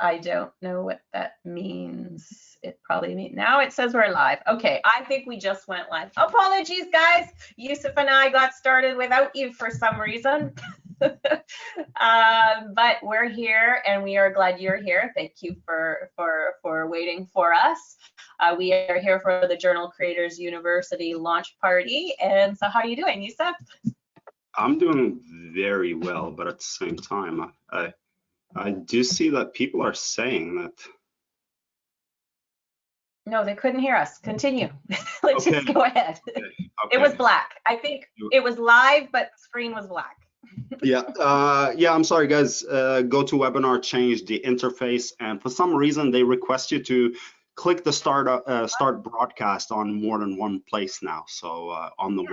I don't know what that means. It probably means now it says we're live. Okay, I think we just went live. Apologies, guys. Yusuf and I got started without you for some reason. But we're here and we are glad you're here. Thank you for waiting for us. We are here for the Journal Creators University launch party. And so how are you doing, Yusuf? I'm doing very well, but at the same time, I do see that people are saying that. No, they couldn't hear us. Continue. Let's Okay. just go ahead. Okay. It was black. I think it was live, but the screen was black. Yeah, I'm sorry, guys. Go to webinar, change the interface, and for some reason they request you to click the start broadcast on more than one place now. So on the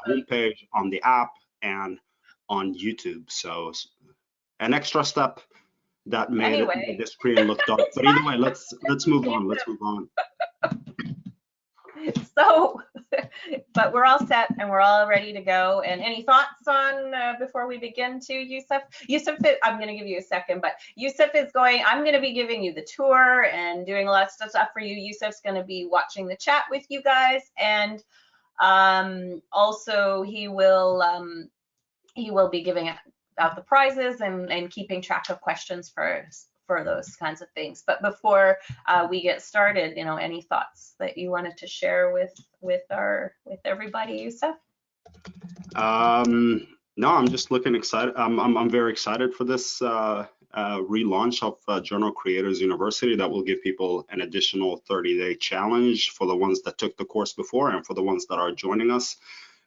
homepage, on the app, and on YouTube. So an extra step that made the screen look dark. But either way, let's move on. Let's move on. So, but we're all set and we're all ready to go. And any thoughts on before we begin to Yusuf? Yusuf, I'm going to give you a second, but Yusuf is going, I'm going to be giving you the tour and doing a lot of stuff for you. Yusuf's going to be watching the chat with you guys. And also he will be giving out the prizes and keeping track of questions for those kinds of things. But before we get started, you know, any thoughts that you wanted to share with everybody, Yusuf? No, I'm just looking excited. I'm very excited for this relaunch of Journal Creators University that will give people an additional 30-day challenge for the ones that took the course before and for the ones that are joining us.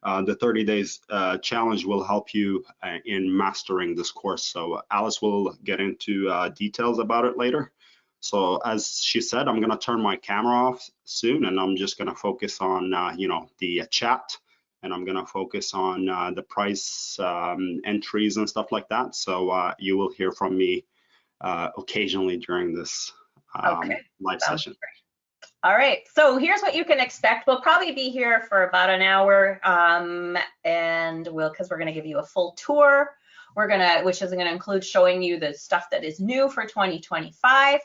The 30 days challenge will help you in mastering this course. So Alice will get into details about it later. So as she said, I'm going to turn my camera off soon, and I'm just going to focus on, the chat, and I'm going to focus on the price entries and stuff like that. So you will hear from me occasionally during this live session. Great. All right, so here's what you can expect. We'll probably be here for about an hour, and because we're going to give you a full tour. Which is going to include showing you the stuff that is new for 2025.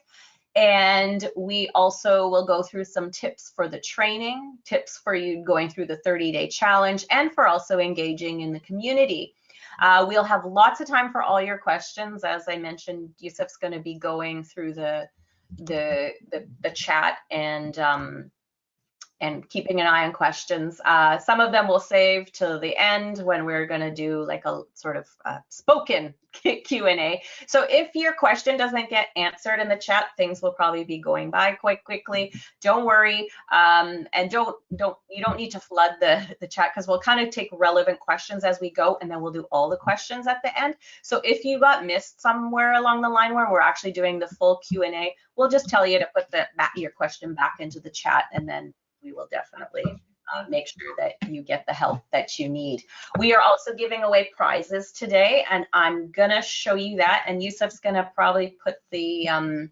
And we also will go through some tips for the training, tips for you going through the 30-day challenge, and for also engaging in the community. We'll have lots of time for all your questions. As I mentioned, Yusuf's going to be going through the chat and keeping an eye on questions. Some of them we'll save till the end when we're going to do like a sort of spoken Q&A. So if your question doesn't get answered in the chat, things will probably be going by quite quickly. Don't worry, and you don't need to flood the chat, because we'll kind of take relevant questions as we go, and then we'll do all the questions at the end. So if you got missed somewhere along the line where we're actually doing the full Q&A, we'll just tell you to put your question back into the chat, and then we will definitely make sure that you get the help that you need. We are also giving away prizes today, and I'm gonna show you that, and Yusuf's gonna probably put the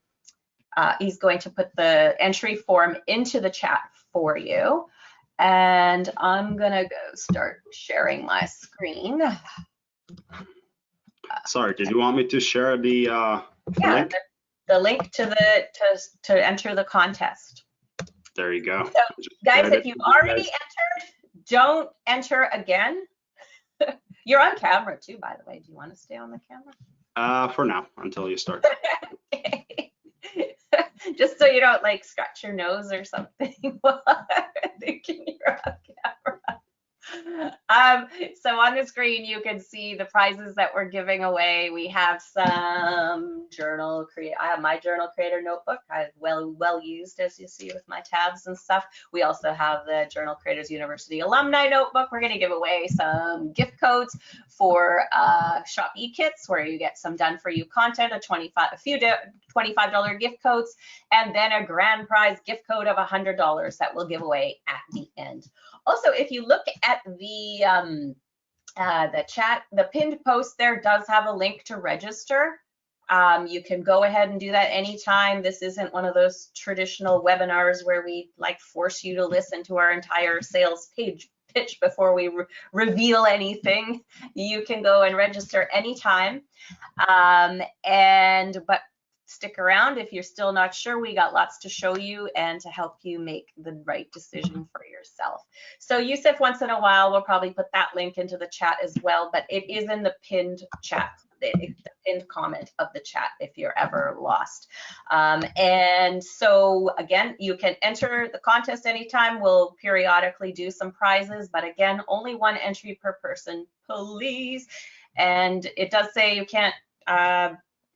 he's going to put the entry form into the chat for you. And I'm gonna go start sharing my screen. Sorry, did you want me to share the link? The link to enter the contest. There you go. So, guys, if you've already entered, don't enter again. You're on camera too, by the way. Do you want to stay on the camera? For now, until you start. Okay. Just so you don't like scratch your nose or something while thinking you're on camera. So on the screen, you can see the prizes that we're giving away. We have some I have my Journal Creator notebook. I've well used, as you see, with my tabs and stuff. We also have the Journal Creators University alumni notebook. We're going to give away some gift codes for Shop E-Kits, where you get some done for you content, a few $25 gift codes, and then a grand prize gift code of $100 that we'll give away at the end. Also, if you look at the chat, the pinned post there does have a link to register. You can go ahead and do that anytime. This isn't one of those traditional webinars where we like force you to listen to our entire sales pitch before we reveal anything. You can go and register anytime. But stick around. If you're still not sure, we got lots to show you and to help you make the right decision for yourself. So Yusuf, once in a while, we'll probably put that link into the chat as well, but it is in the pinned chat, the pinned comment of the chat if you're ever lost. And so again, you can enter the contest anytime. We'll periodically do some prizes, but again, only one entry per person, please. And it does say you can't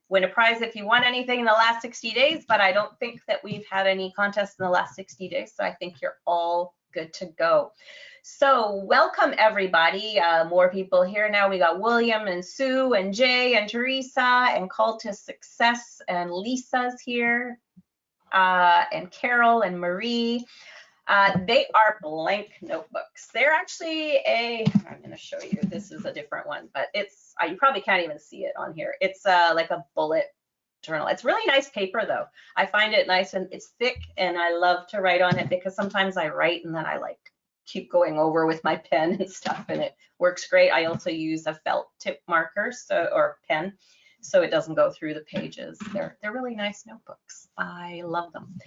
win a prize if you won anything in the last 60 days, but I don't think that we've had any contests in the last 60 days, so I think you're all good to go. So welcome everybody. More people here now. We got William and Sue and Jay and Teresa and Call to Success and Lisa's here, and Carol and Marie. They are blank notebooks. They're actually I'm going to show you, this is a different one, but it's, you probably can't even see it on here. It's like a bullet journal. It's really nice paper though. I find it nice and it's thick and I love to write on it because sometimes I write and then I like keep going over with my pen and stuff and it works great. I also use a felt tip marker or pen so it doesn't go through the pages. They're really nice notebooks. I love them.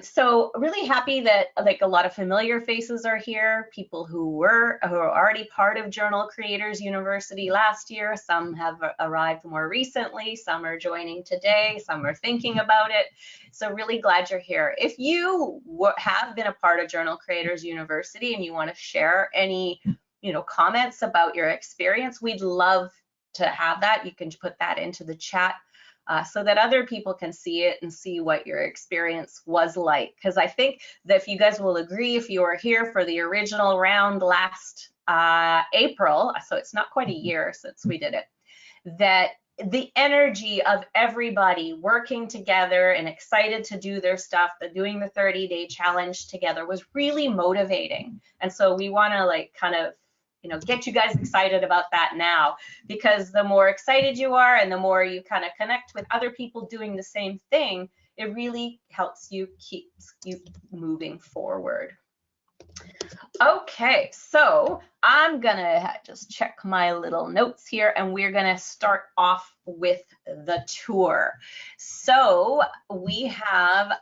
So really happy that like a lot of familiar faces are here, people who are already part of Journal Creators University last year. Some have arrived more recently, some are joining today, some are thinking about it. So really glad you're here. If you have been a part of Journal Creators University and you want to share any, comments about your experience, we'd love to have that. You can put that into the chat. So that other people can see it and see what your experience was like. Because I think that if you guys will agree, if you were here for the original round last April, so it's not quite a year since we did it, that the energy of everybody working together and excited to do their stuff, doing the 30-day challenge together was really motivating. And so we want to like kind of get you guys excited about that now, because the more excited you are and the more you kind of connect with other people doing the same thing, it really helps you keep you moving forward. Okay, so I'm gonna just check my little notes here and we're gonna start off with the tour. So we have,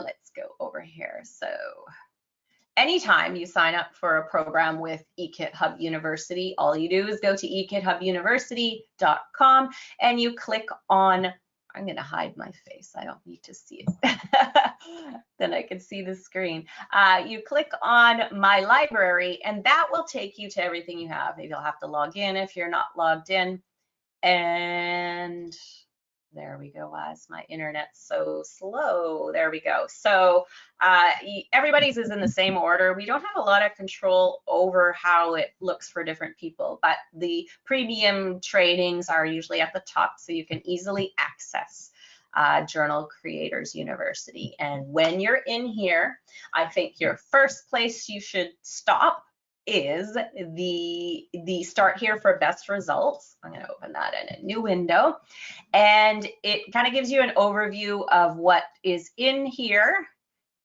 let's go over here. So anytime you sign up for a program with eKitHub University, all you do is go to eKitHubUniversity.com and you click on, I'm going to hide my face, I don't need to see it, then I can see the screen. You click on My Library and that will take you to everything you have. Maybe you'll have to log in if you're not logged in. And there we go. Why is my internet so slow? There we go. So everybody's is in the same order. We don't have a lot of control over how it looks for different people, but the premium trainings are usually at the top so you can easily access Journal Creators University. And when you're in here, I think your first place you should stop is the start here for best results. I'm going to open that in a new window, and it kind of gives you an overview of what is in here.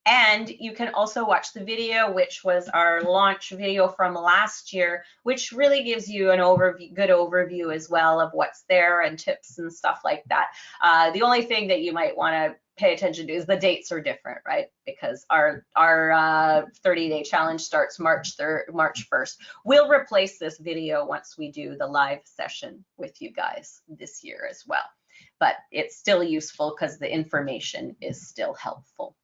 And you can also watch the video, which was our launch video from last year, which really gives you an good overview as well of what's there and tips and stuff like that. The only thing that you might want to pay attention to is the dates are different, right? Because our 30-day challenge starts March 1st. We'll replace this video once we do the live session with you guys this year as well. But it's still useful because the information is still helpful.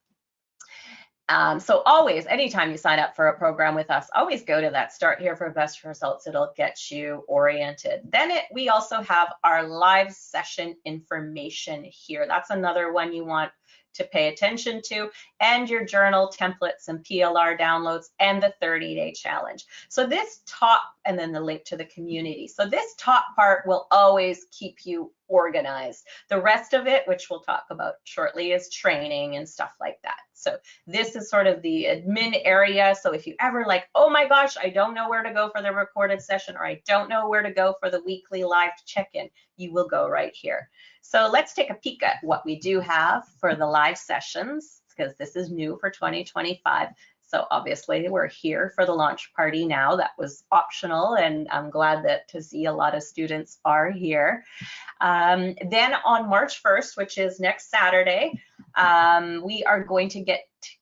So always, anytime you sign up for a program with us, always go to that start here for best results. It'll get you oriented. Then we also have our live session information here. That's another one you want to pay attention to, and your journal templates and PLR downloads and the 30-day challenge. So this top, and then the link to the community. So this top part will always keep you organized. The rest of it, which we'll talk about shortly, is training and stuff like that. So this is sort of the admin area. So if you ever like, oh my gosh, I don't know where to go for the recorded session, or I don't know where to go for the weekly live check-in, you will go right here. So let's take a peek at what we do have for the live sessions, because this is new for 2025. So obviously we're here for the launch party now. That was optional, and I'm glad to see a lot of students are here. Then on March 1st, which is next Saturday, we are going to get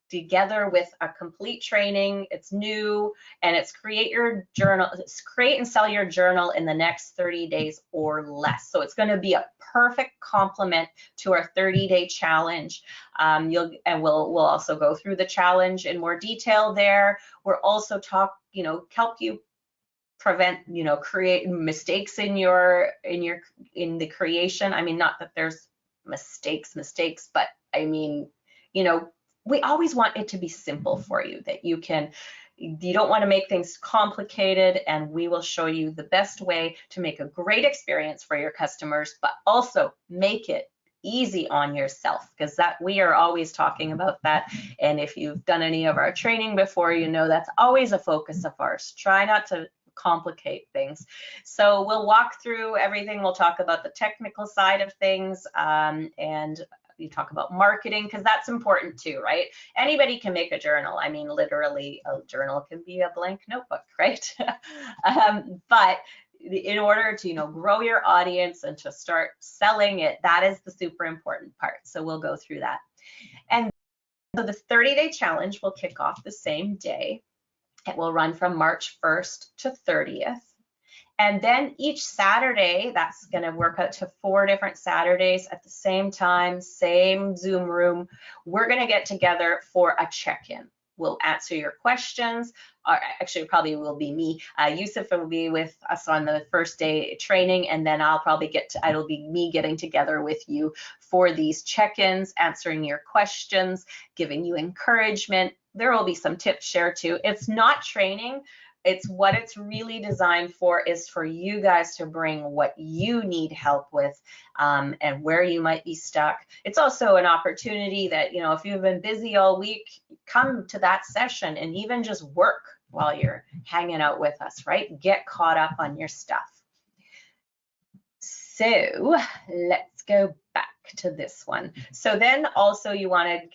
together with a complete training. It's new, and it's create and sell your journal in the next 30 days or less. So it's going to be a perfect complement to our 30-day challenge. We'll also go through the challenge in more detail there. We're also help you prevent, create mistakes in the creation. I mean, not that there's mistakes, but I mean, we always want it to be simple for you, that you don't want to make things complicated, and we will show you the best way to make a great experience for your customers, but also make it easy on yourself, because we are always talking about that. And if you've done any of our training before, that's always a focus of ours. Try not to complicate things. So we'll walk through everything. We'll talk about the technical side of things, and you talk about marketing, because that's important too, right? Anybody can make a journal. I mean, literally, a journal can be a blank notebook, right? But in order to grow your audience and to start selling it, that is the super important part. So we'll go through that. And so the 30-day challenge will kick off the same day. It will run from March 1st to 30th. And then each Saturday, that's going to work out to 4 different Saturdays at the same time, same Zoom room. We're going to get together for a check-in. We'll answer your questions. Actually, it probably will be me. Yusuf will be with us on the first day training, and then it'll be me getting together with you for these check-ins, answering your questions, giving you encouragement. There will be some tips shared too. It's not training. It's what it's really designed for, is for you guys to bring what you need help with, and where you might be stuck. It's also an opportunity that, if you've been busy all week, come to that session and even just work while you're hanging out with us, right? Get caught up on your stuff. So let's go back to this one. So then also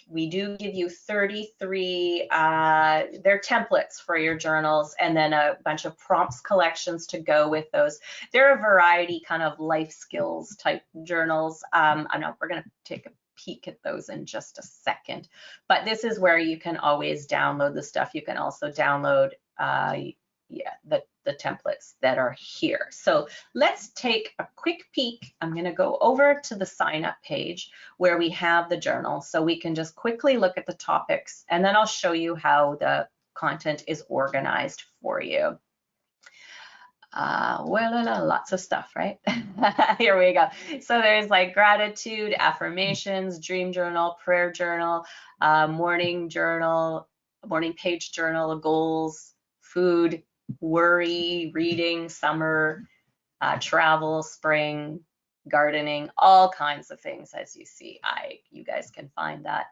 we do give you 33, they're templates for your journals, and then a bunch of prompts collections to go with those. They're a variety kind of life skills type journals. I know we're gonna take a peek at those in just a second, but this is where you can always download the stuff. You can also download the templates that are here. So let's take a quick peek. I'm going to go over to the sign up page where we have the journal, so we can just quickly look at the topics, and then I'll show you how the content is organized for you. Lots of stuff, right? Here we go. So there's like gratitude, affirmations, dream journal, prayer journal, morning journal, morning page journal, goals, food, worry, reading, summer, travel, spring, gardening, all kinds of things. As you see, you guys can find that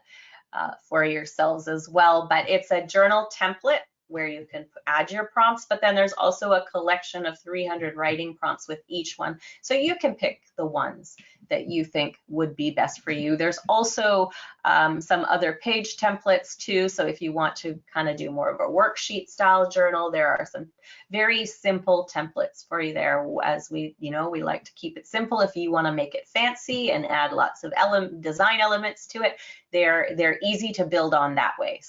for yourselves as well. But it's a journal template where you can add your prompts, but then there's also a collection of 300 writing prompts with each one. So you can pick the ones that you think would be best for you. There's also some other page templates too. So if you want to kind of do more of a worksheet style journal, there are some very simple templates for you there. As we like to keep it simple. If you want to make it fancy and add lots of design elements to it, they're easy to build on that way.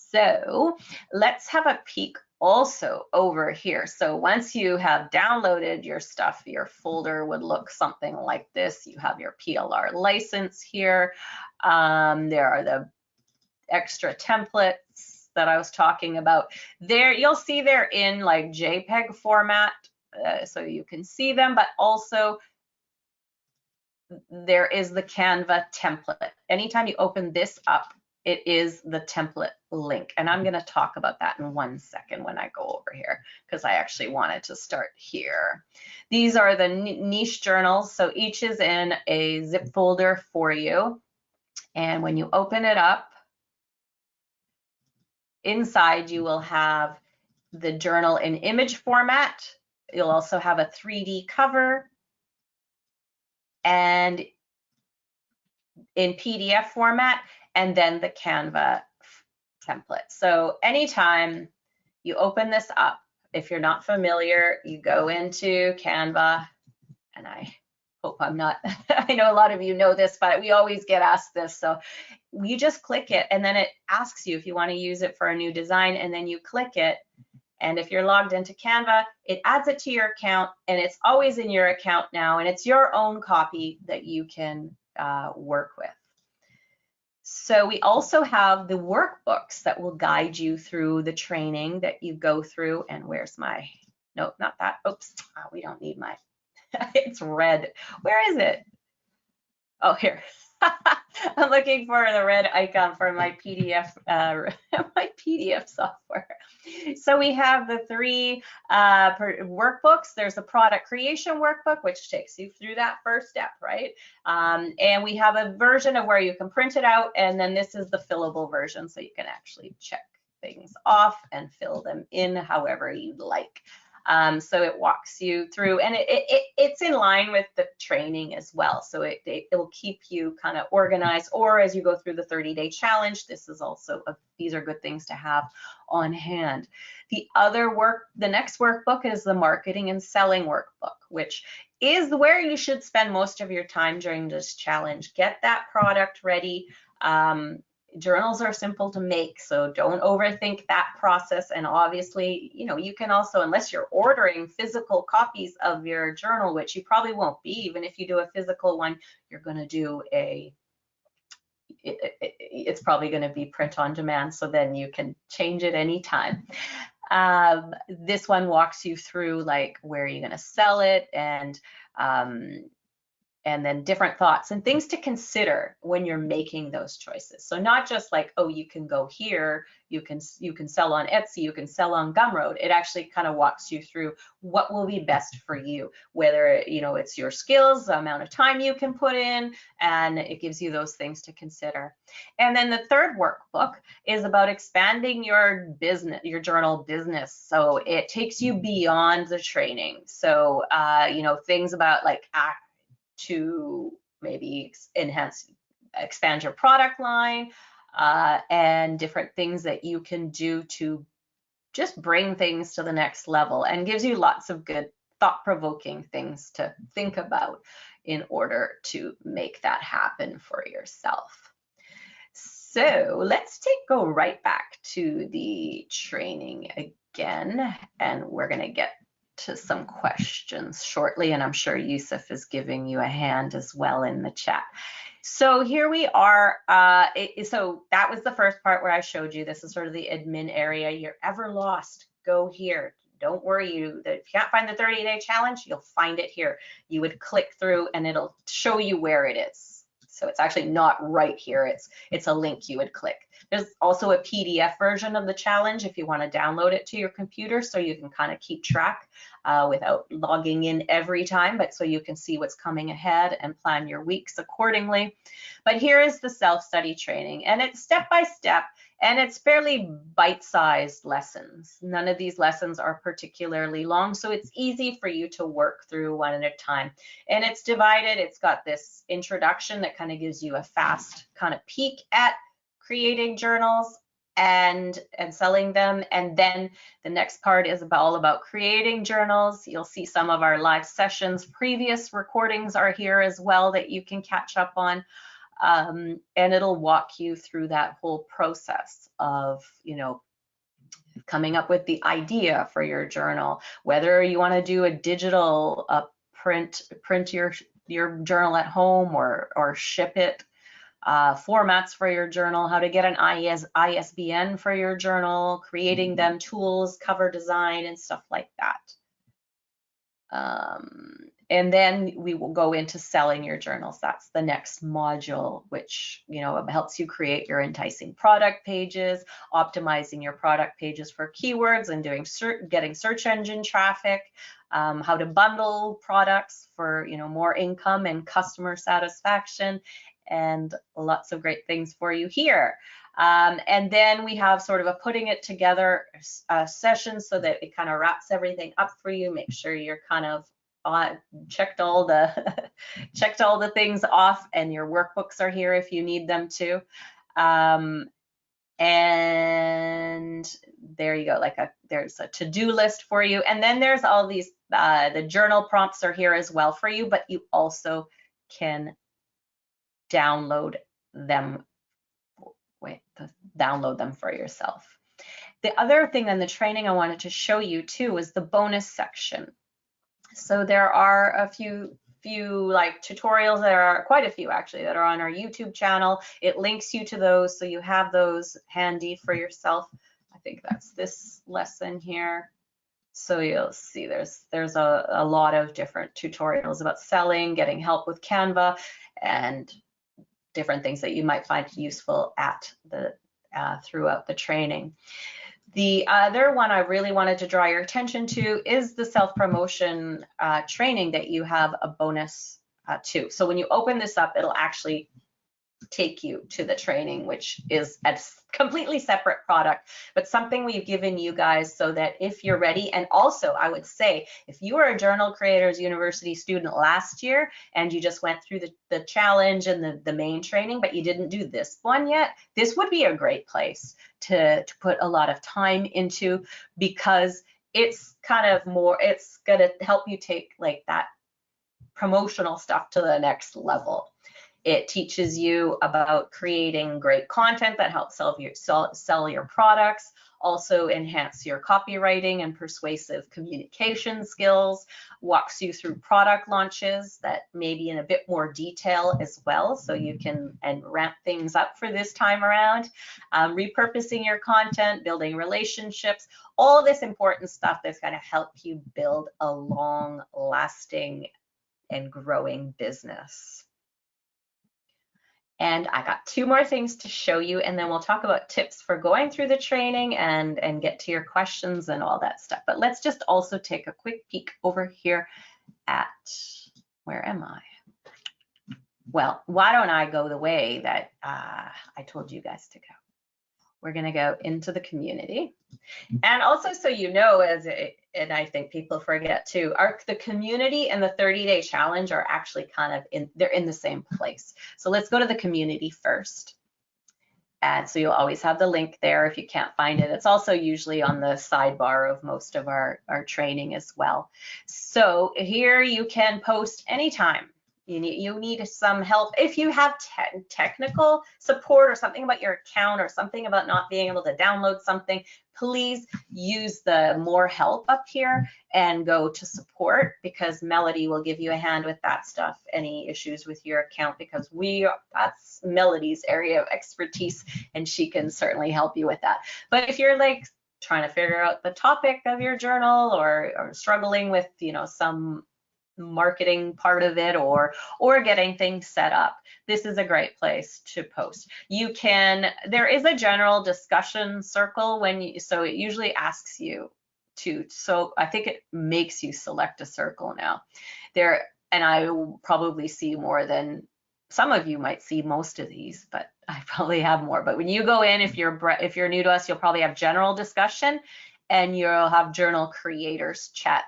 So let's have a peek also over here. So once you have downloaded your stuff, your folder would look something like this. You have your PLR license here. There are the extra templates that I was talking about. There, you'll see they're in like JPEG format, so you can see them, but also there is the Canva template. Anytime you open this up, it is the template link. And I'm going to talk about that in 1 second when I go over here, because I actually wanted to start here. These are the niche journals. So each is in a zip folder for you. And when you open it up, inside you will have the journal in image format. You'll also have a 3D cover and in PDF format, and then the Canva template. So anytime you open this up, if you're not familiar, you go into Canva, and I hope I'm not, I know a lot of you know this, but we always get asked this. So you just click it, and then it asks you if you want to use it for a new design, and then you click it. And if you're logged into Canva, it adds it to your account, and it's always in your account now, and it's your own copy that you can work with. So we also have the workbooks that will guide you through the training that you go through. And where's my, no, not that, oops, we don't need my, it's red. Where is it? Oh, here. I'm looking for the red icon for my PDF, my PDF software. So we have the 3 workbooks. There's the product creation workbook, which takes you through that first step, right? And we have a version of where you can print it out, and then this is the fillable version, so you can actually check things off and fill them in however you'd like. So it walks you through, and it's in line with the training as well. So it will keep you kind of organized, or as you go through the 30-day challenge, this is also, these are good things to have on hand. The next workbook is the marketing and selling workbook, which is where you should spend most of your time during this challenge. Get that product ready. Journals are simple to make, so don't overthink that process. And obviously, you know, you can also, unless you're ordering physical copies of your journal, which you probably won't be, even if you do a physical one, you're going to do it's probably going to be print on demand, so then you can change it anytime. This one walks you through like where you're going to sell it, and then different thoughts and things to consider when you're making those choices. So not just like, oh, you can go here, you can sell on Etsy, you can sell on Gumroad. It actually kind of walks you through what will be best for you, whether, you know, it's your skills, the amount of time you can put in, and it gives you those things to consider. And then the third workbook is about expanding your business, your journal business. So it takes you beyond the training. So, you know, things about like to maybe expand your product line, and different things that you can do to just bring things to the next level, and gives you lots of good thought-provoking things to think about in order to make that happen for yourself. So let's go right back to the training again, and we're going to get to some questions shortly, and I'm sure Yusuf is giving you a hand as well in the chat. So here we are. So that was the first part where I showed you. This is sort of the admin area. You're ever lost, go here. Don't worry, if you can't find the 30-day challenge, you'll find it here. You would click through and it'll show you where it is. So it's actually not right here. It's a link you would click. There's also a PDF version of the challenge if you want to download it to your computer, so you can kind of keep track without logging in every time, but so you can see what's coming ahead and plan your weeks accordingly. But here is the self-study training, and it's step-by-step, and it's fairly bite-sized lessons. None of these lessons are particularly long, so it's easy for you to work through one at a time. And it's divided. It's got this introduction that kind of gives you a fast kind of peek at creating journals and selling them. And then the next part is all about creating journals. You'll see some of our live sessions. Previous recordings are here as well that you can catch up on. And it'll walk you through that whole process of, you know, coming up with the idea for your journal, whether you want to do a digital print your journal at home or ship it, formats for your journal, how to get an ISBN for your journal, creating them, tools, cover design, and stuff like that. And then we will go into selling your journals. That's the next module, which, you know, helps you create your enticing product pages, optimizing your product pages for keywords, and getting search engine traffic, how to bundle products for, you know, more income and customer satisfaction, and lots of great things for you here. And then we have sort of a putting it together session, so that it kind of wraps everything up for you. Make sure you're kind of checked all the things off, and your workbooks are here if you need them too. And there you go, like there's a to-do list for you. And then there's all these, the journal prompts are here as well for you, but you also can download them, download them for yourself. The other thing in the training I wanted to show you too is the bonus section. So there are a few like tutorials, there are quite a few actually that are on our YouTube channel. It links you to those, so you have those handy for yourself. I think that's this lesson here. So you'll see there's a lot of different tutorials about selling, getting help with Canva, and different things that you might find useful at the throughout the training. The other one I really wanted to draw your attention to is the self-promotion training that you have a bonus to. So when you open this up, it'll actually take you to the training, which is a completely separate product, but something we've given you guys so that if you're ready, and also I would say if you were a Journal Creators University student last year and you just went through the challenge and the main training, but you didn't do this one yet, this would be a great place to put a lot of time into, because it's kind of more, it's going to help you take like that promotional stuff to the next level. It teaches you about creating great content that helps sell your products, also enhance your copywriting and persuasive communication skills, walks you through product launches that maybe in a bit more detail as well, so you can ramp things up for this time around, repurposing your content, building relationships, all this important stuff that's going to help you build a long-lasting and growing business. And I got two more things to show you, and then we'll talk about tips for going through the training and get to your questions and all that stuff. But let's just also take a quick peek over here at, where am I? Well, why don't I go the way that I told you guys to go? We're going to go into the community. And also, so you know, and I think people forget too, the community and the 30-day challenge are actually kind of they're in the same place. So let's go to the community first. And so you'll always have the link there if you can't find it. It's also usually on the sidebar of most of our training as well. So here you can post anytime. You need some help. If you have technical support or something about your account or something about not being able to download something, please use the more help up here and go to support, because Melody will give you a hand with that stuff, any issues with your account, because that's Melody's area of expertise and she can certainly help you with that. But if you're like trying to figure out the topic of your journal or struggling with, you know, some marketing part of it or getting things set up, this is a great place to post. There is a general discussion circle so it usually asks you to, so I think it makes you select a circle now there, and I will probably see more than some of you might see most of these, but I probably have more. But when you go in, if you're new to us, you'll probably have general discussion and you'll have journal creators chat.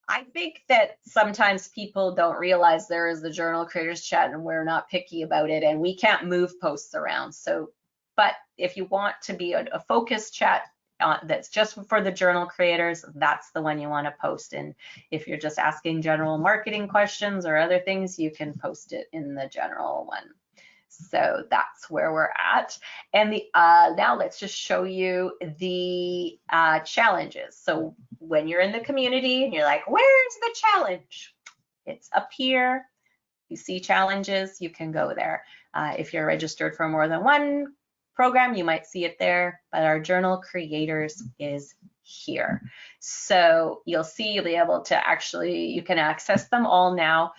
I think that sometimes people don't realize there is the journal creators chat and we're not picky about it and we can't move posts around. So, but if you want to be a focused chat that's just for the journal creators, that's the one you want to post in. If you're just asking general marketing questions or other things, you can post it in the general one. So that's where we're at. And now let's just show you the challenges. So when you're in the community and you're like, where's the challenge? It's up here. You see challenges, you can go there. If you're registered for more than one program, you might see it there, but our journal creators is here. So you'll be able to you can access them all now.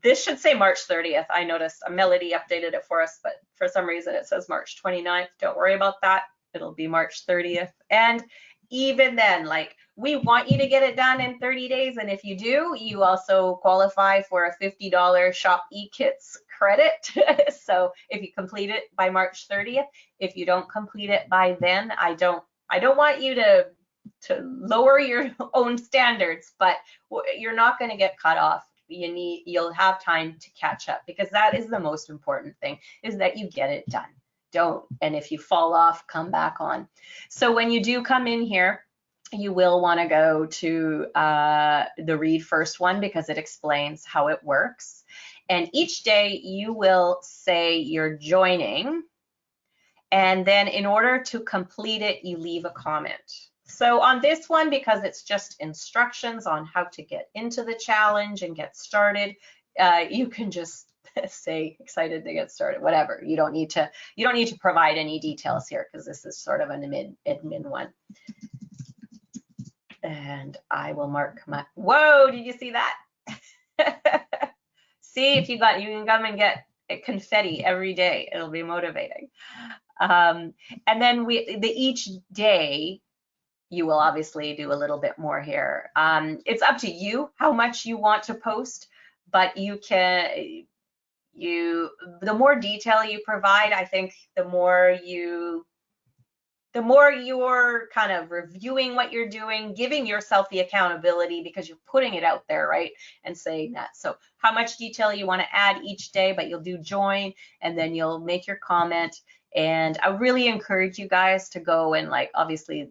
This should say March 30th. I noticed Melody updated it for us, but for some reason it says March 29th. Don't worry about that. It'll be March 30th. And even then, like, we want you to get it done in 30 days. And if you do, you also qualify for a $50 Shop eKits credit. So if you complete it by March 30th, if you don't complete it by then, I don't want you to lower your own standards, but you're not going to get cut off. You'll have time to catch up, because that is the most important thing, is that you get it done. don't. And if you fall off, come back on. So when you do come in here, you will want to go to the read first one because it explains how it works. And each day you will say you're joining. And then in order to complete it, you leave a comment. So on this one, because it's just instructions on how to get into the challenge and get started, you can just say excited to get started, whatever. You don't need to provide any details here because this is sort of an admin one. And I will mark my, whoa, did you see that? See, if you can come and get confetti every day, it'll be motivating. And then each day, you will obviously do a little bit more here. It's up to you how much you want to post, but the more detail you provide, I think the more you're kind of reviewing what you're doing, giving yourself the accountability because you're putting it out there, right? And saying that. So how much detail you want to add each day, but you'll do join and then you'll make your comment. And I really encourage you guys to go and obviously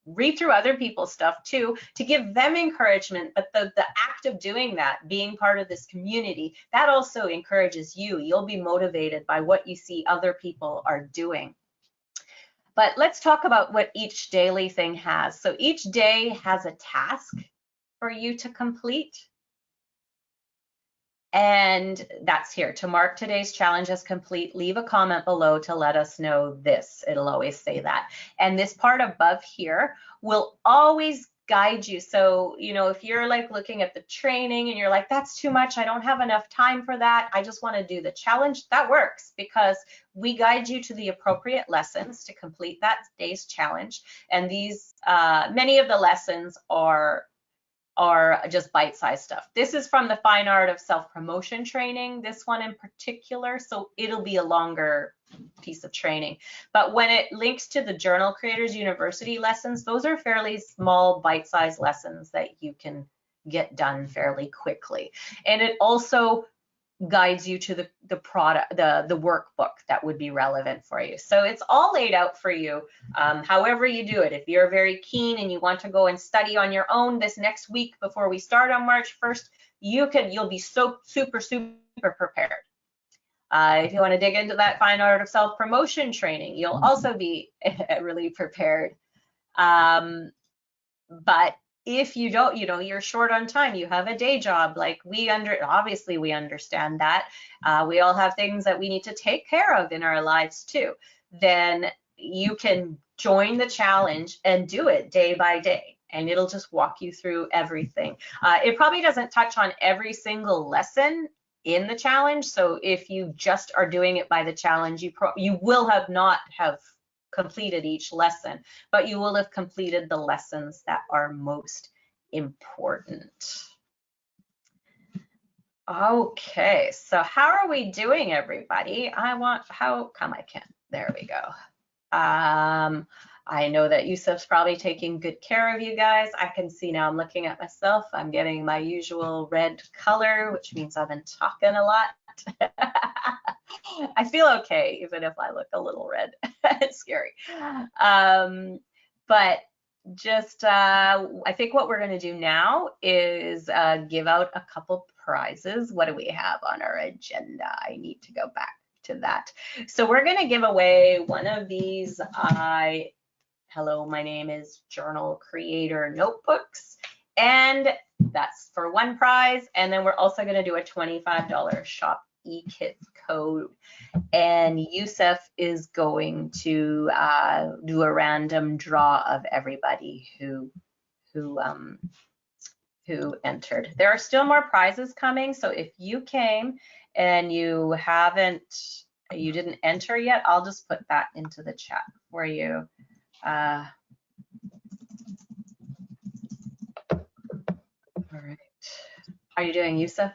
read through other people's stuff too, to give them encouragement. But the act of doing that, being part of this community, that also encourages you. You'll be motivated by what you see other people are doing. But let's talk about what each daily thing has. So each day has a task for you to complete. And that's here. To mark today's challenge as complete, leave a comment below to let us know this. It'll always say that. And this part above here will always guide you. So, if you're looking at the training and you're like, that's too much, I don't have enough time for that, I just want to do the challenge, that works because we guide you to the appropriate lessons to complete that day's challenge. And these, many of the lessons are just bite-sized stuff. This is from the Fine Art of Self-Promotion training, this one in particular, so it'll be a longer piece of training. But when it links to the Journal Creators University lessons, those are fairly small bite-sized lessons that you can get done fairly quickly. And it also guides you to the workbook that would be relevant for you. So it's all laid out for you, however you do it. If you're very keen and you want to go and study on your own this next week before we start on March 1st, you'll be so super prepared. If you want to dig into that Fine Art of Self-Promotion training, you'll also be really prepared. But if you don't, you're short on time, you have a day job, obviously we understand that. We all have things that we need to take care of in our lives too. Then you can join the challenge and do it day by day, and it'll just walk you through everything. It probably doesn't touch on every single lesson in the challenge. So if you just are doing it by the challenge, you will not have completed each lesson, but you will have completed the lessons that are most important. Okay, so how are we doing, everybody? How come I can't? There we go. I know that Yusuf's probably taking good care of you guys. I can see now, I'm looking at myself, I'm getting my usual red color, which means I've been talking a lot. I feel okay, even if I look a little red. It's scary. But just, I think what we're gonna do now is give out a couple prizes. What do we have on our agenda? I need to go back to that. So we're gonna give away one of these, hello, my name is Journal Creator notebooks, and that's for one prize. And then we're also gonna do a $25 shop eKit code, and Yusuf is going to do a random draw of everybody who entered. There are still more prizes coming, so if you came and you didn't enter yet, I'll just put that into the chat for you. All right. How are you doing, Yusuf?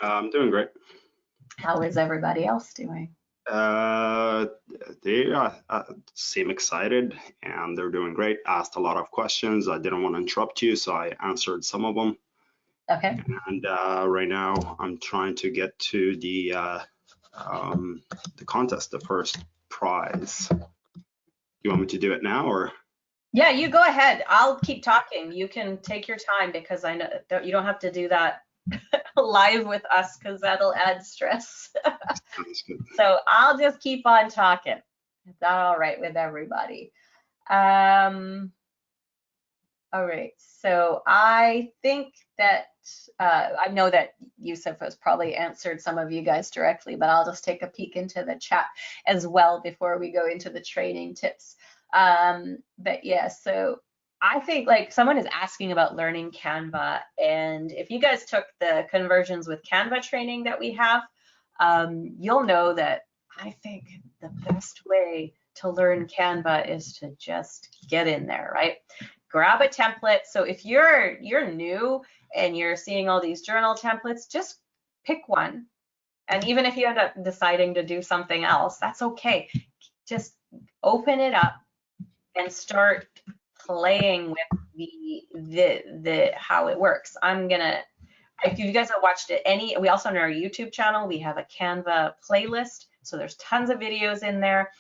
I'm doing great. How is everybody else doing? They seem excited and they're doing great. Asked a lot of questions. I didn't want to interrupt you, so I answered some of them. Okay. And right now I'm trying to get to the the contest, the first prize. You want me to do it now, or? Yeah, you go ahead. I'll keep talking. You can take your time because I know you don't have to do that live with us because that'll add stress. Sounds good. So I'll just keep on talking. Is that all right with everybody? All right, so I think that I know that Yusuf has probably answered some of you guys directly, but I'll just take a peek into the chat as well before we go into the training tips. But yeah, so I think like someone is asking about learning Canva, and if you guys took the conversions with Canva training that we have, you'll know that I think the best way to learn Canva is to just get in there, right? Grab a template. So if you're new and you're seeing all these journal templates, just pick one. And even if you end up deciding to do something else, that's okay. Just open it up and start playing with the how it works. If you guys have watched it, we also on our YouTube channel, we have a Canva playlist. So there's tons of videos in there.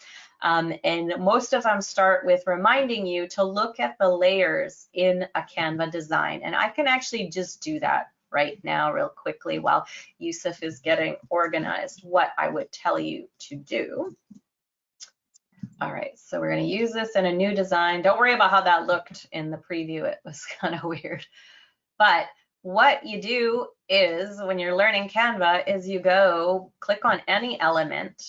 And most of them start with reminding you to look at the layers in a Canva design. And I can actually just do that right now real quickly while Yusuf is getting organized, what I would tell you to do. All right, so we're going to use this in a new design. Don't worry about how that looked in the preview. It was kind of weird. But what you do is when you're learning Canva is you go click on any element.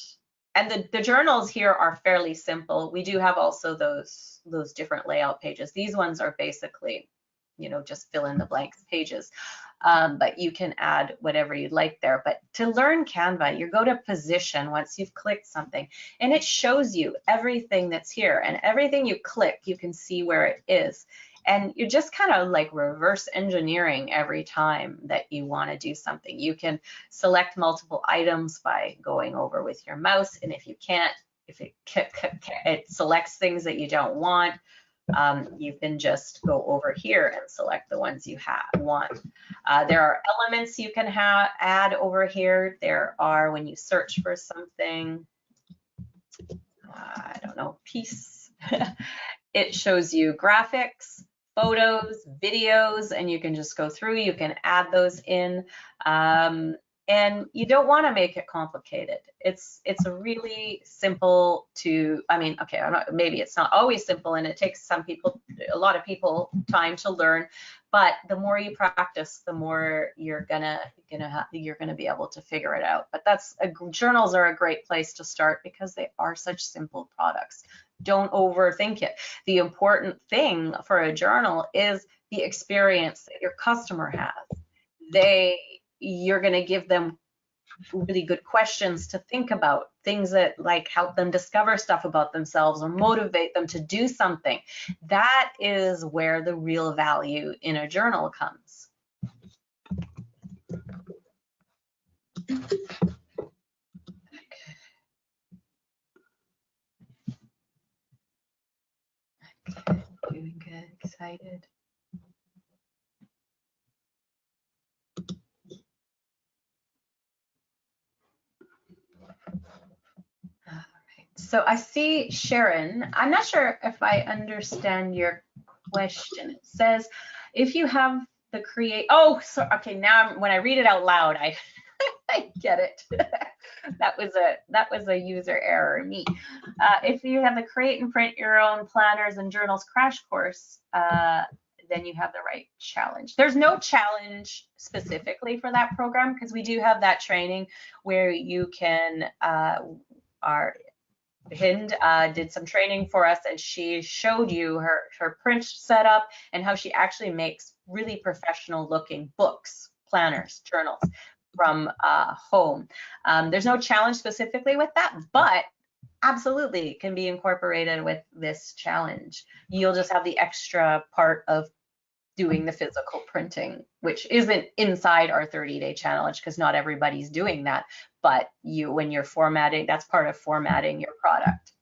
And the journals here are fairly simple. We do have also those different layout pages. These ones are basically, you know, just fill in the blanks pages. But you can add whatever you'd like there. But to learn Canva, you go to position once you've clicked something, and it shows you everything that's here. And everything you click, you can see where it is. And you're just kind of like reverse engineering every time that you want to do something. You can select multiple items by going over with your mouse. And if you can't, if it selects things that you don't want, you can just go over here and select the ones you want. There are elements you can add over here. There are, when you search for something, I don't know, piece, it shows you graphics, photos, videos, and you can just go through, you can add those in. And you don't want to make it complicated. It's really simple to, I mean, okay, maybe it's not always simple, and it takes a lot of people time to learn, but the more you practice, the more you're gonna be able to figure it out. But journals are a great place to start because they are such simple products. Don't overthink it. The important thing for a journal is the experience that your customer has. You're going to give them really good questions to think about, things that like help them discover stuff about themselves or motivate them to do something. That is where the real value in a journal comes. Okay, doing good, excited. So I see Sharon. I'm not sure if I understand your question. It says, if you have the create, oh, so okay, now when I read it out loud, I get it. that was a user error, me. If you have the create and print your own planners and journals crash course, then you have the right challenge. There's no challenge specifically for that program because we do have that training where you can Hind did some training for us, and she showed you her print setup and how she actually makes really professional looking books, planners, journals from home. There's no challenge specifically with that, but absolutely can be incorporated with this challenge. You'll just have the extra part of doing the physical printing, which isn't inside our 30-day challenge because not everybody's doing that. But when you're formatting, that's part of formatting your product.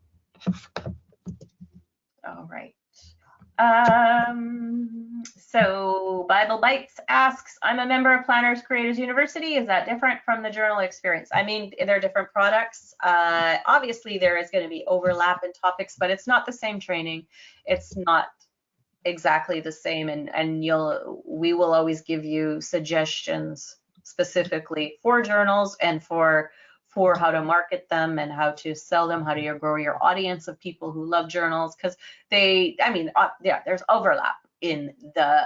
All right. So Bible Bites asks, I'm a member of Planners Creators University. Is that different from the journal experience? I mean, they're different products. Obviously, there is going to be overlap in topics, but it's not the same training. It's not exactly the same, and we will always give you suggestions specifically for journals and for how to market them and how to sell them, how to grow your audience of people who love journals, because yeah, there's overlap in the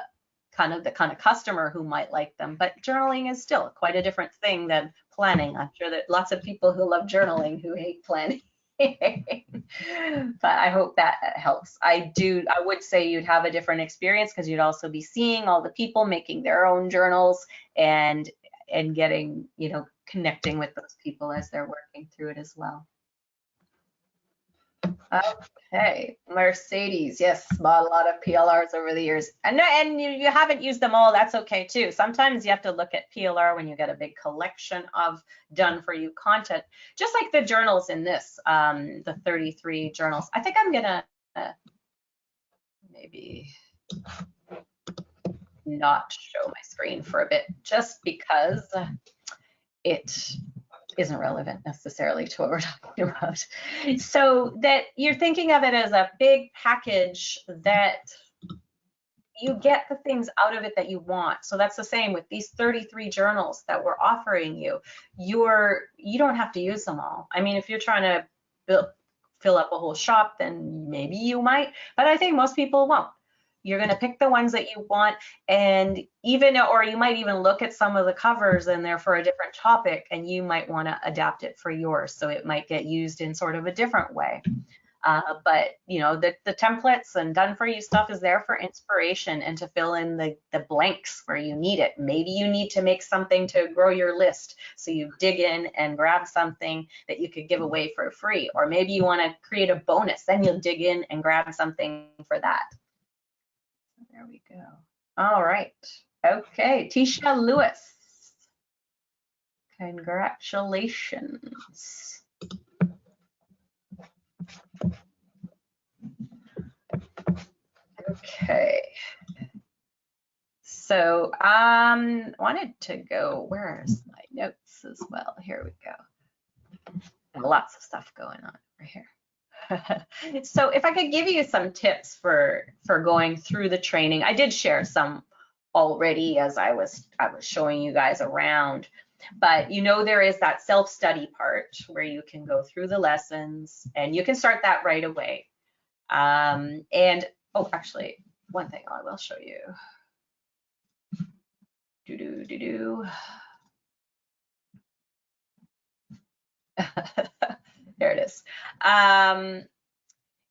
kind of customer who might like them, but journaling is still quite a different thing than planning. I'm sure that lots of people who love journaling who hate planning. But I hope that helps. I would say you'd have a different experience because you'd also be seeing all the people making their own journals and getting, connecting with those people as they're working through it as well. Okay, Mercedes, yes, bought a lot of PLRs over the years. And you haven't used them all, that's okay too. Sometimes you have to look at PLR when you get a big collection of done for you content, just like the journals in this, the 33 journals. I think I'm gonna maybe not show my screen for a bit, just because it isn't relevant necessarily to what we're talking about. So that you're thinking of it as a big package that you get the things out of it that you want. So that's the same with these 33 journals that we're offering you. You don't have to use them all. I mean, if you're trying to fill up a whole shop, then maybe you might, but I think most people won't. You're going to pick the ones that you want, and or you might even look at some of the covers and they're for a different topic, and you might want to adapt it for yours. So it might get used in sort of a different way. But the templates and done for you stuff is there for inspiration and to fill in the blanks where you need it. Maybe you need to make something to grow your list, so you dig in and grab something that you could give away for free. Or maybe you want to create a bonus, then you'll dig in and grab something for that. There we go. All right. Okay, Tisha Lewis. Congratulations. Okay. So wanted to go, where's my notes as well? Here we go. Lots of stuff going on right here. So if I could give you some tips for going through the training, I did share some already as I was showing you guys around, but there is that self-study part where you can go through the lessons, and you can start that right away. And actually, one thing I will show you. There it is.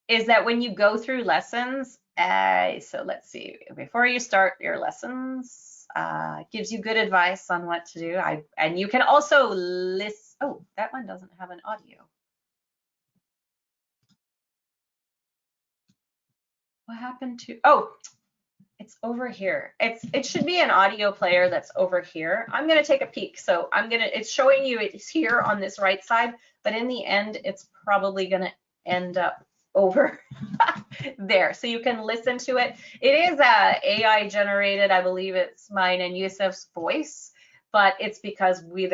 Is that when you go through lessons, so let's see, before you start your lessons, it gives you good advice on what to do. And you can also list, oh, that one doesn't have an audio. What happened to, oh, it's over here. It should be an audio player that's over here. I'm gonna take a peek. So it's showing you it's here on this right side, but in the end, it's probably gonna end up over there. So you can listen to it. It is AI generated. I believe it's mine and Yusuf's voice, but it's because we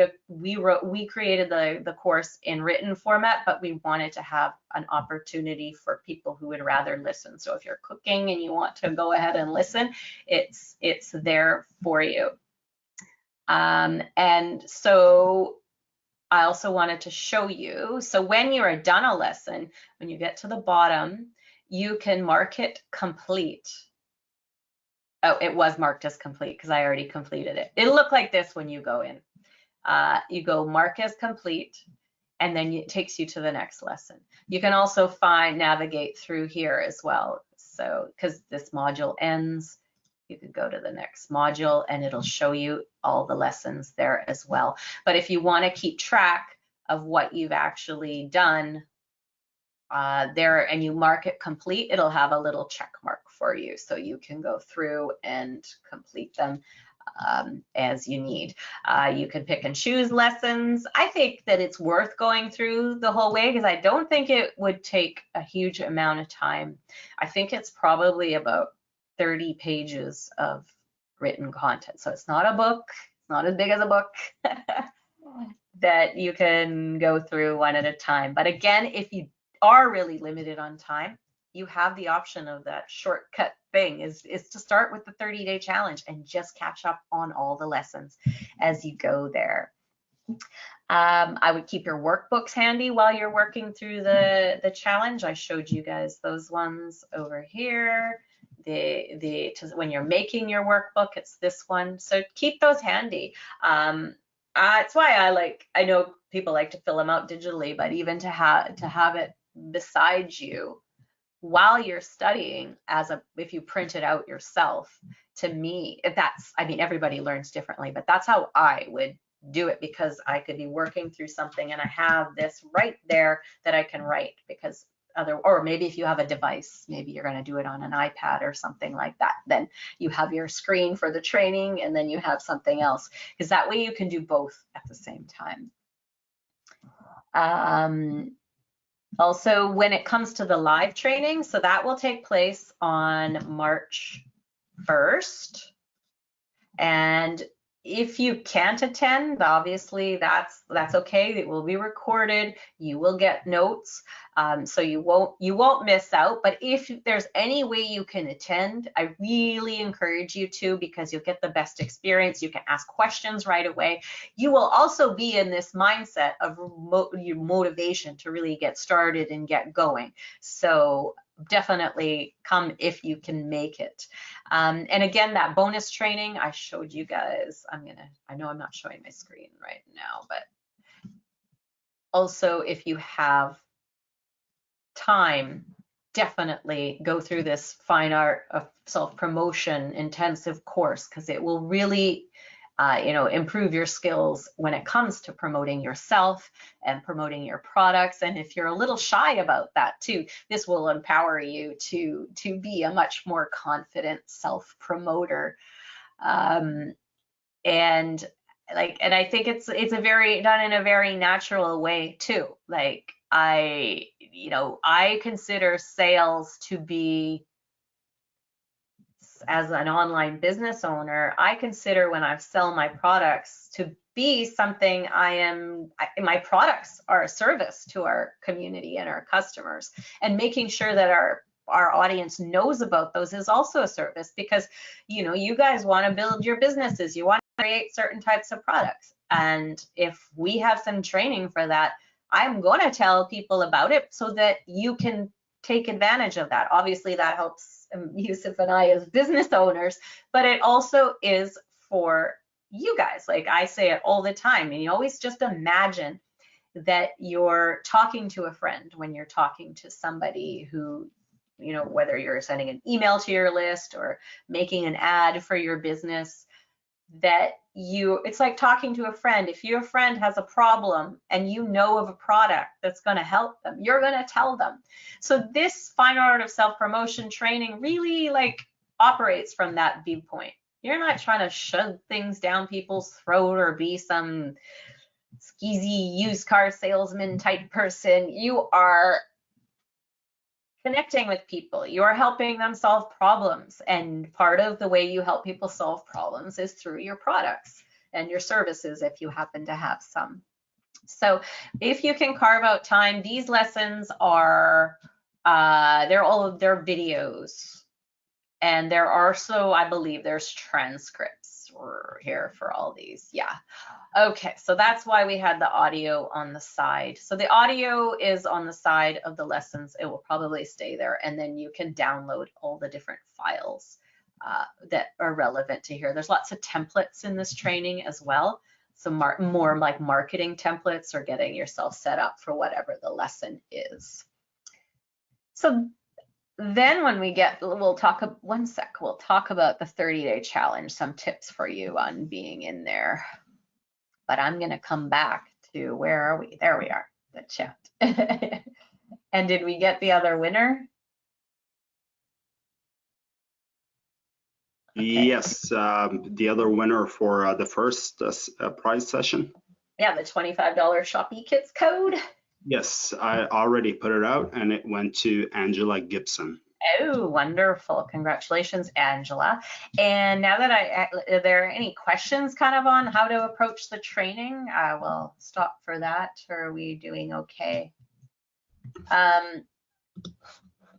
created the course in written format, but we wanted to have an opportunity for people who would rather listen. So if you're cooking and you want to go ahead and listen, it's there for you. And so I also wanted to show you, so when you're done a lesson, when you get to the bottom, you can mark it complete. Oh, it was marked as complete because I already completed it. It'll look like this when you go in. You go mark as complete, and then it takes you to the next lesson. You can also navigate through here as well. So, because this module ends, you could go to the next module and it'll show you all the lessons there as well. But if you want to keep track of what you've actually done there and you mark it complete, it'll have a little check mark for you so you can go through and complete them. as you need. You can pick and choose lessons. I think that it's worth going through the whole way because I don't think it would take a huge amount of time. I think it's probably about 30 pages of written content. So it's not a book, it's not as big as a book that you can go through one at a time. But again, if you are really limited on time, you have the option of that shortcut thing is to start with the 30-day challenge and just catch up on all the lessons as you go there. I would keep your workbooks handy while you're working through the challenge. I showed you guys those ones over here. When you're making your workbook, it's this one. So keep those handy. That's why I know people like to fill them out digitally, but even to have it beside you while you're studying if you print it out yourself, to me, I mean, everybody learns differently, but that's how I would do it, because I could be working through something and I have this right there that I can write, because or maybe if you have a device, maybe you're going to do it on an iPad or something like that, then you have your screen for the training and then you have something else, because that way you can do both at the same time. Also, when it comes to the live training, so that will take place on March 1st. And if you can't attend, obviously that's okay. It will be recorded. You will get notes, so you won't miss out. But if there's any way you can attend, I really encourage you to, because you'll get the best experience. You can ask questions right away. You will also be in this mindset of your motivation to really get started and get going. So definitely come if you can make it. And again, that bonus training I showed you guys, I know I'm not showing my screen right now, but also if you have time, definitely go through this Fine Art of Self-Promotion intensive course, because it will really improve your skills when it comes to promoting yourself and promoting your products. And if you're a little shy about that too, this will empower you to be a much more confident self-promoter. And I think it's done in a very natural way too. Like I consider sales to be, as an online business owner, I consider when I sell my products to be something my products are a service to our community and our customers, and making sure that our audience knows about those is also a service, because you guys want to build your businesses, you want to create certain types of products, and if we have some training for that, I'm going to tell people about it so that you can take advantage of that. Obviously that helps Yusuf and I as business owners, but it also is for you guys. Like I say it all the time, and you always just imagine that you're talking to a friend when you're talking to somebody who, whether you're sending an email to your list or making an ad for your business, that it's like talking to a friend. If your friend has a problem and you know of a product that's going to help them, you're going to tell them. So this Fine Art of Self-Promotion training really operates from that viewpoint. You're not trying to shove things down people's throat or be some skeezy used car salesman type person. You are connecting with people. You're helping them solve problems. And part of the way you help people solve problems is through your products and your services, if you happen to have some. So if you can carve out time, these lessons are, they're videos. And there are also, I believe there's transcripts here for all these. Yeah. Okay, so that's why we had the audio on the side. So the audio is on the side of the lessons. It will probably stay there, and then you can download all the different files that are relevant to here. There's lots of templates in this training as well. So more like marketing templates or getting yourself set up for whatever the lesson is. So then when we we'll talk about the 30-day challenge, some tips for you on being in there. But I'm going to come back to, where are we? There we are, the chat. And did we get the other winner? Okay. Yes, the other winner for the first prize session. Yeah, the $25 Shop eKits code. Yes, I already put it out and it went to Angela Gibson. Oh, wonderful. Congratulations, Angela. And now that are there any questions kind of on how to approach the training? I will stop for that. Or are we doing okay?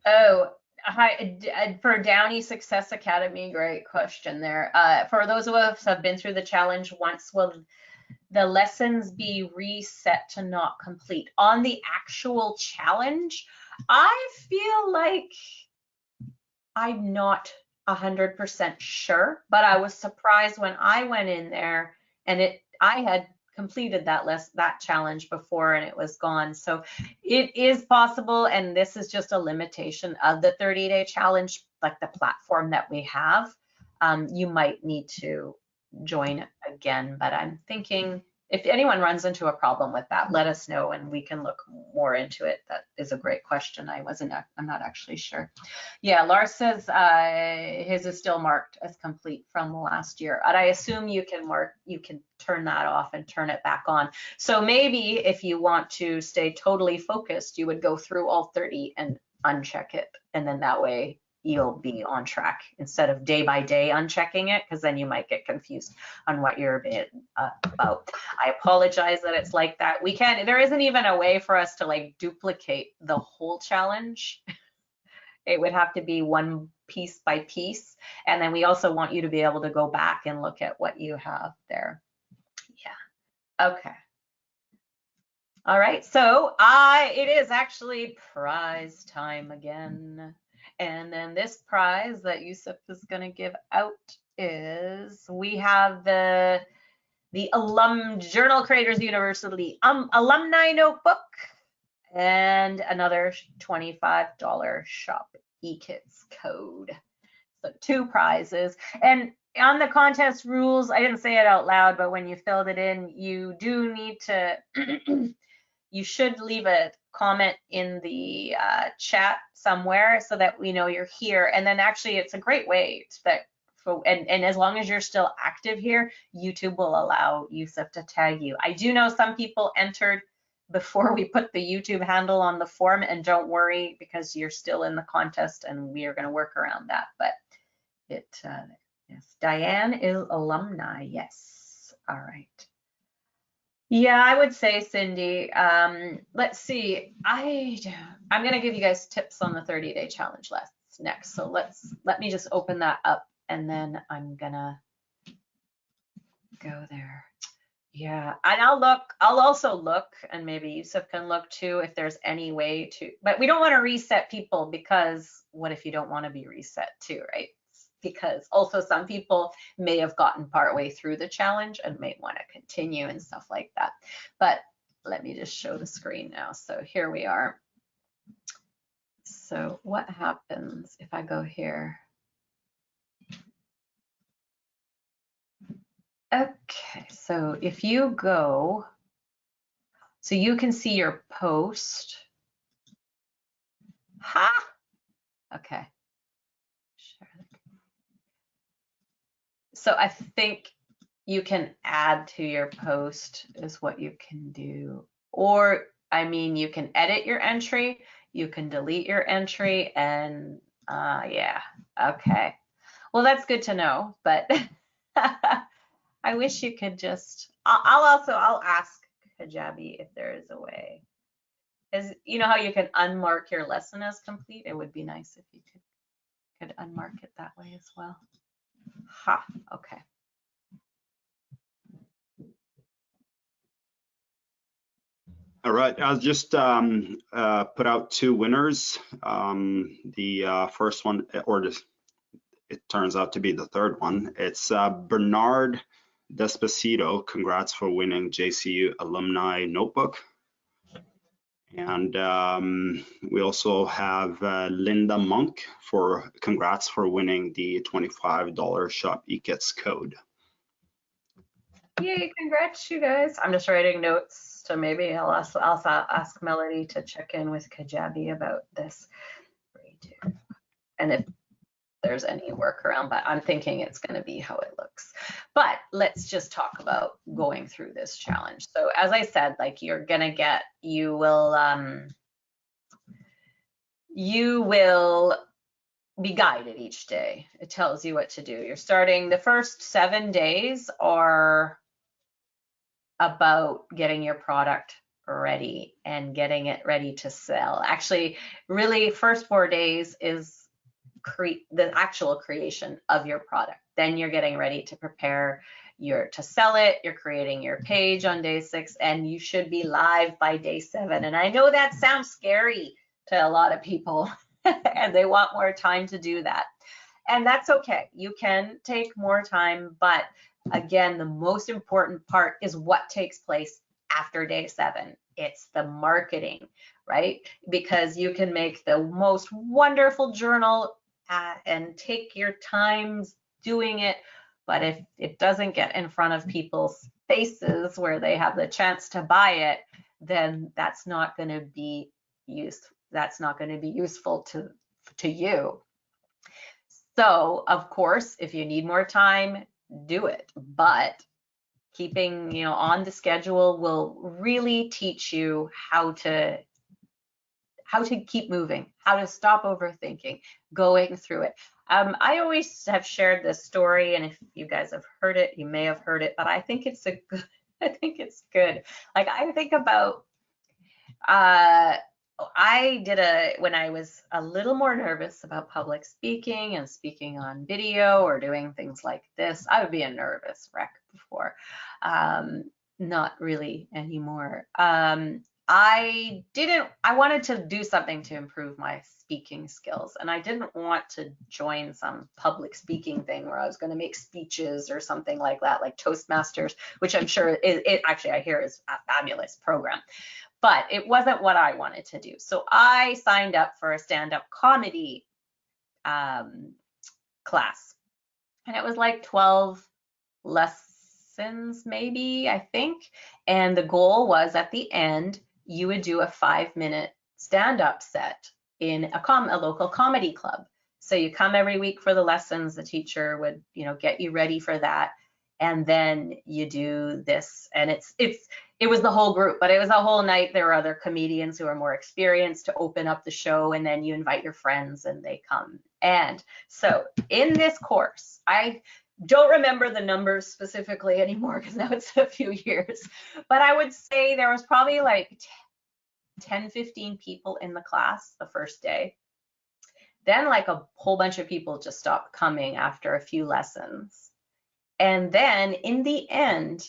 Oh, hi, for Downey Success Academy, great question there. For those of us who have been through the challenge once, will the lessons be reset to not complete? On the actual challenge, I feel like I'm not 100% sure, but I was surprised when I went in there and I had completed that challenge before and it was gone. So it is possible, and this is just a limitation of the 30-day challenge, like the platform that we have. You might need to join again, but I'm thinking if anyone runs into a problem with that, let us know and we can look more into it. That is a great question. I'm not actually sure. Yeah, Lars says his is still marked as complete from last year. And I assume you can turn that off and turn it back on. So maybe if you want to stay totally focused, you would go through all 30 and uncheck it. And then that way you'll be on track instead of day by day unchecking it, because then you might get confused on what you're about. I apologize that it's like that. There isn't even a way for us to like duplicate the whole challenge. It would have to be one piece by piece. And then we also want you to be able to go back and look at what you have there. Yeah, okay. All right, so it is actually prize time again. And then this prize that Yusuf is gonna give out is, we have the Journal Creators University alumni notebook and another $25 Shop eKits code. So 2 prizes. And on the contest rules, I didn't say it out loud, but when you filled it in, you do need to, you should leave a comment in the chat somewhere so that we know you're here. And then actually it's a great way and as long as you're still active here, YouTube will allow Yusuf to tag you. I do know some people entered before we put the YouTube handle on the form, and don't worry because you're still in the contest and we are going to work around that. But yes, Diane is alumni. Yes. All right. Yeah, I would say, Cindy, let's see. I'm going to give you guys tips on the 30-day challenge next. So let me just open that up and then I'm going to go there. Yeah, and I'll also look, and maybe Yusuf can look too, if there's any way to, but we don't want to reset people, because what if you don't want to be reset too, right? Because also some people may have gotten partway through the challenge and may want to continue and stuff like that. But let me just show the screen now. So here we are. So what happens if I go here? Okay, so if you go, so you can see your post. Ha! Okay. So I think you can add to your post is what you can do. Or, I mean, you can edit your entry, you can delete your entry, and yeah, okay. Well, that's good to know, but I wish you could just, I'll ask Kajabi if there is a way. You know how you can unmark your lesson as complete? It would be nice if you could unmark it that way as well. Ha, okay. All right, I'll just put out 2 winners. The first one, it turns out to be the third one. It's Bernard Despacito. Congrats for winning JCU Alumni Notebook. And we also have Linda Monk for congrats for winning the $25 Shop eKits code. Yay, congrats, you guys. I'm just writing notes, so maybe I'll also ask Melody to check in with Kajabi about this. And if there's any workaround, but I'm thinking it's going to be how it looks. But let's just talk about going through this challenge. So as I said, like you will be guided each day. It tells you what to do. You're starting, the first 7 days are about getting your product ready and getting it ready to sell. Actually, really, first 4 days is the actual creation of your product. Then you're getting ready to prepare to sell it. You're creating your page on day 6, and you should be live by day 7. And I know that sounds scary to a lot of people, and they want more time to do that. And that's okay. You can take more time, but again, the most important part is what takes place after day 7. It's the marketing, right? Because you can make the most wonderful journal and take your time doing it, but if it doesn't get in front of people's faces where they have the chance to buy it, then that's not going to be useful to you. So of course, if you need more time, do it, but keeping on the schedule will really teach you how to keep moving, how to stop overthinking, going through it. I always have shared this story, and if you guys have heard it, you may have heard it, but I think it's good. Like I think about, when I was a little more nervous about public speaking and speaking on video or doing things like this, I would be a nervous wreck before. Not really anymore. I wanted to do something to improve my speaking skills, and I didn't want to join some public speaking thing where I was going to make speeches or something like that, like Toastmasters, which I'm sure actually I hear is a fabulous program, but it wasn't what I wanted to do. So I signed up for a stand-up comedy class, and it was like 12 lessons maybe, I think, and the goal was at the end you would do a 5-minute stand-up set in a local comedy club. So you come every week for the lessons, the teacher would get you ready for that, and then you do this, and it was the whole group, but it was a whole night. There were other comedians who are more experienced to open up the show, and then you invite your friends and they come. And so in this course, I don't remember the numbers specifically anymore because now it's a few years, but I would say there was probably like 10, 15 people in the class the first day. Then like a whole bunch of people just stopped coming after a few lessons. And then in the end,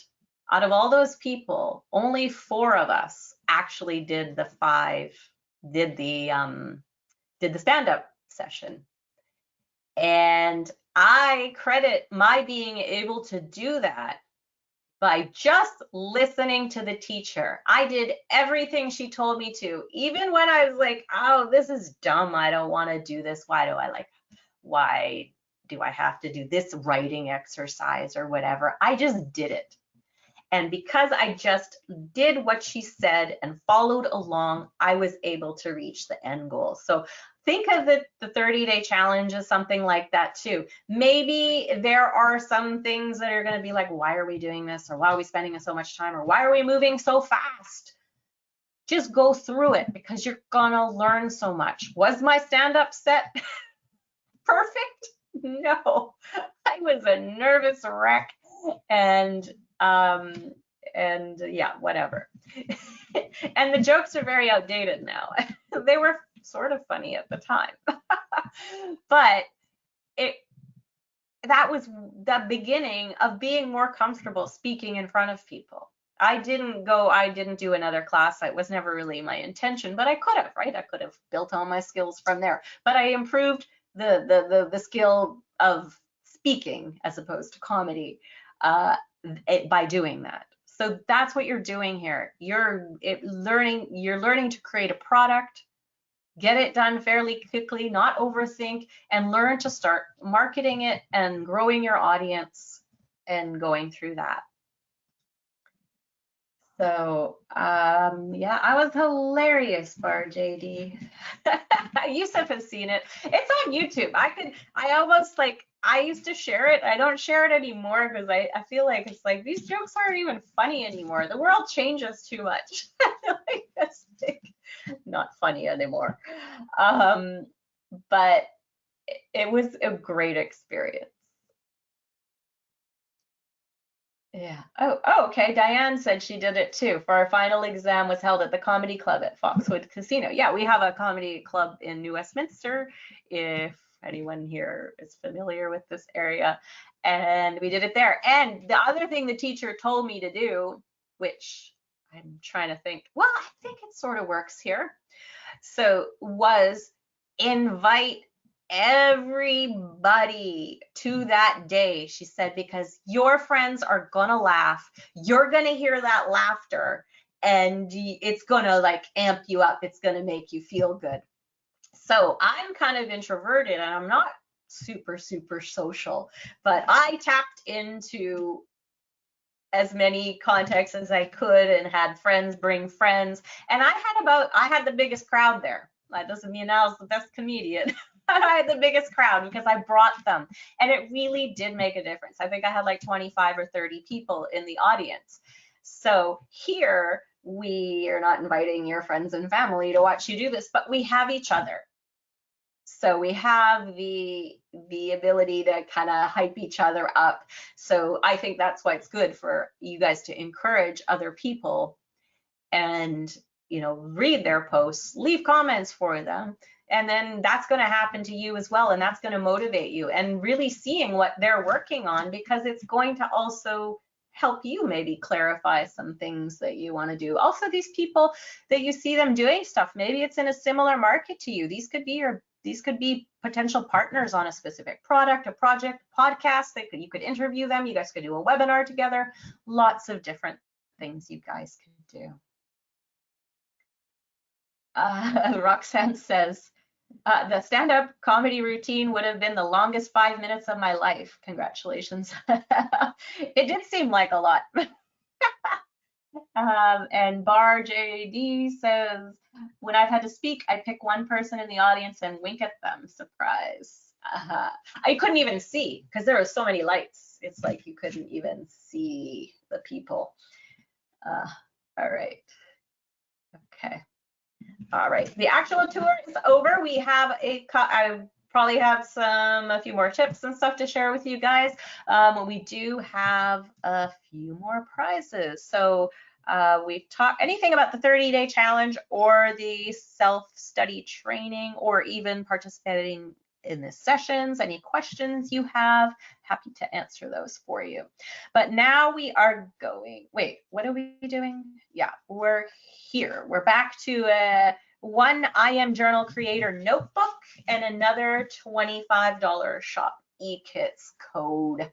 out of all those people, only 4 of us actually did the stand-up session. And I credit my being able to do that by just listening to the teacher. I did everything she told me to, even when I was like, oh, this is dumb, I don't want to do this. Why do I have to do this writing exercise or whatever? I just did it. And because I just did what she said and followed along, I was able to reach the end goal. So think of the 30-day challenge as something like that too. Maybe there are some things that are going to be like, why are we doing this? Or why are we spending so much time? Or why are we moving so fast? Just go through it because you're going to learn so much. Was my stand-up set perfect? No, I was a nervous wreck, and yeah, whatever. And the jokes are very outdated now. They were sort of funny at the time, but that was the beginning of being more comfortable speaking in front of people. I didn't do another class. It was never really my intention, but I could have, right? I could have built all my skills from there, but I improved the skill of speaking as opposed to comedy by doing that. So that's what you're doing here. You're learning to create a product, get it done fairly quickly, not overthink, and learn to start marketing it and growing your audience and going through that. So, yeah, I was hilarious, Bar JD. Yusuf has seen it. It's on YouTube. I almost like, I used to share it. I don't share it anymore because I feel like it's like these jokes aren't even funny anymore. The world changes too much. Like, that's like, not funny anymore. But it was a great experience. Yeah. Oh, okay. Diane said she did it too. For our final exam was held at the Comedy Club at Foxwood Casino. Yeah, we have a comedy club in New Westminster, if anyone here is familiar with this area. And we did it there. And the other thing the teacher told me to do, which I'm trying to think, well, I think it sort of works here. So was invite everybody to that day, she said, because your friends are gonna laugh, you're gonna hear that laughter, and it's gonna like amp you up, it's gonna make you feel good. So I'm kind of introverted and I'm not super social, but I tapped into as many contacts as I could and had friends bring friends, and I had the biggest crowd there. That doesn't mean I was the best comedian. I had the biggest crowd because I brought them, and it really did make a difference. I think I had like 25 or 30 people in the audience. So here we are not inviting your friends and family to watch you do this, but we have each other. So we have the ability to kind of hype each other up. So I think that's why it's good for you guys to encourage other people and, you know, read their posts, leave comments for them. And then that's going to happen to you as well. And that's going to motivate you, and really seeing what they're working on, because it's going to also help you maybe clarify some things that you want to do. Also, these people that you see them doing stuff, maybe it's in a similar market to you. These could be potential partners on a specific product, a project, podcast. You could interview them. You guys could do a webinar together. Lots of different things you guys could do. Roxanne says, the stand-up comedy routine would have been the longest 5 minutes of my life. Congratulations. It did seem like a lot. And Bar JD says, when I've had to speak, I pick one person in the audience and wink at them. Surprise. I couldn't even see because there were so many lights. It's like you couldn't even see the people. All right. Okay. All right. The actual tour is over. We have I probably have a few more tips and stuff to share with you guys. We do have a few more prizes. So we've talked anything about the 30-day challenge or the self-study training, or even participating in the sessions. Any questions you have, happy to answer those for you. But now we are going, wait, what are we doing? Yeah, we're here. We're back to one I Am Journal Creator notebook and another $25 shop e-kits code.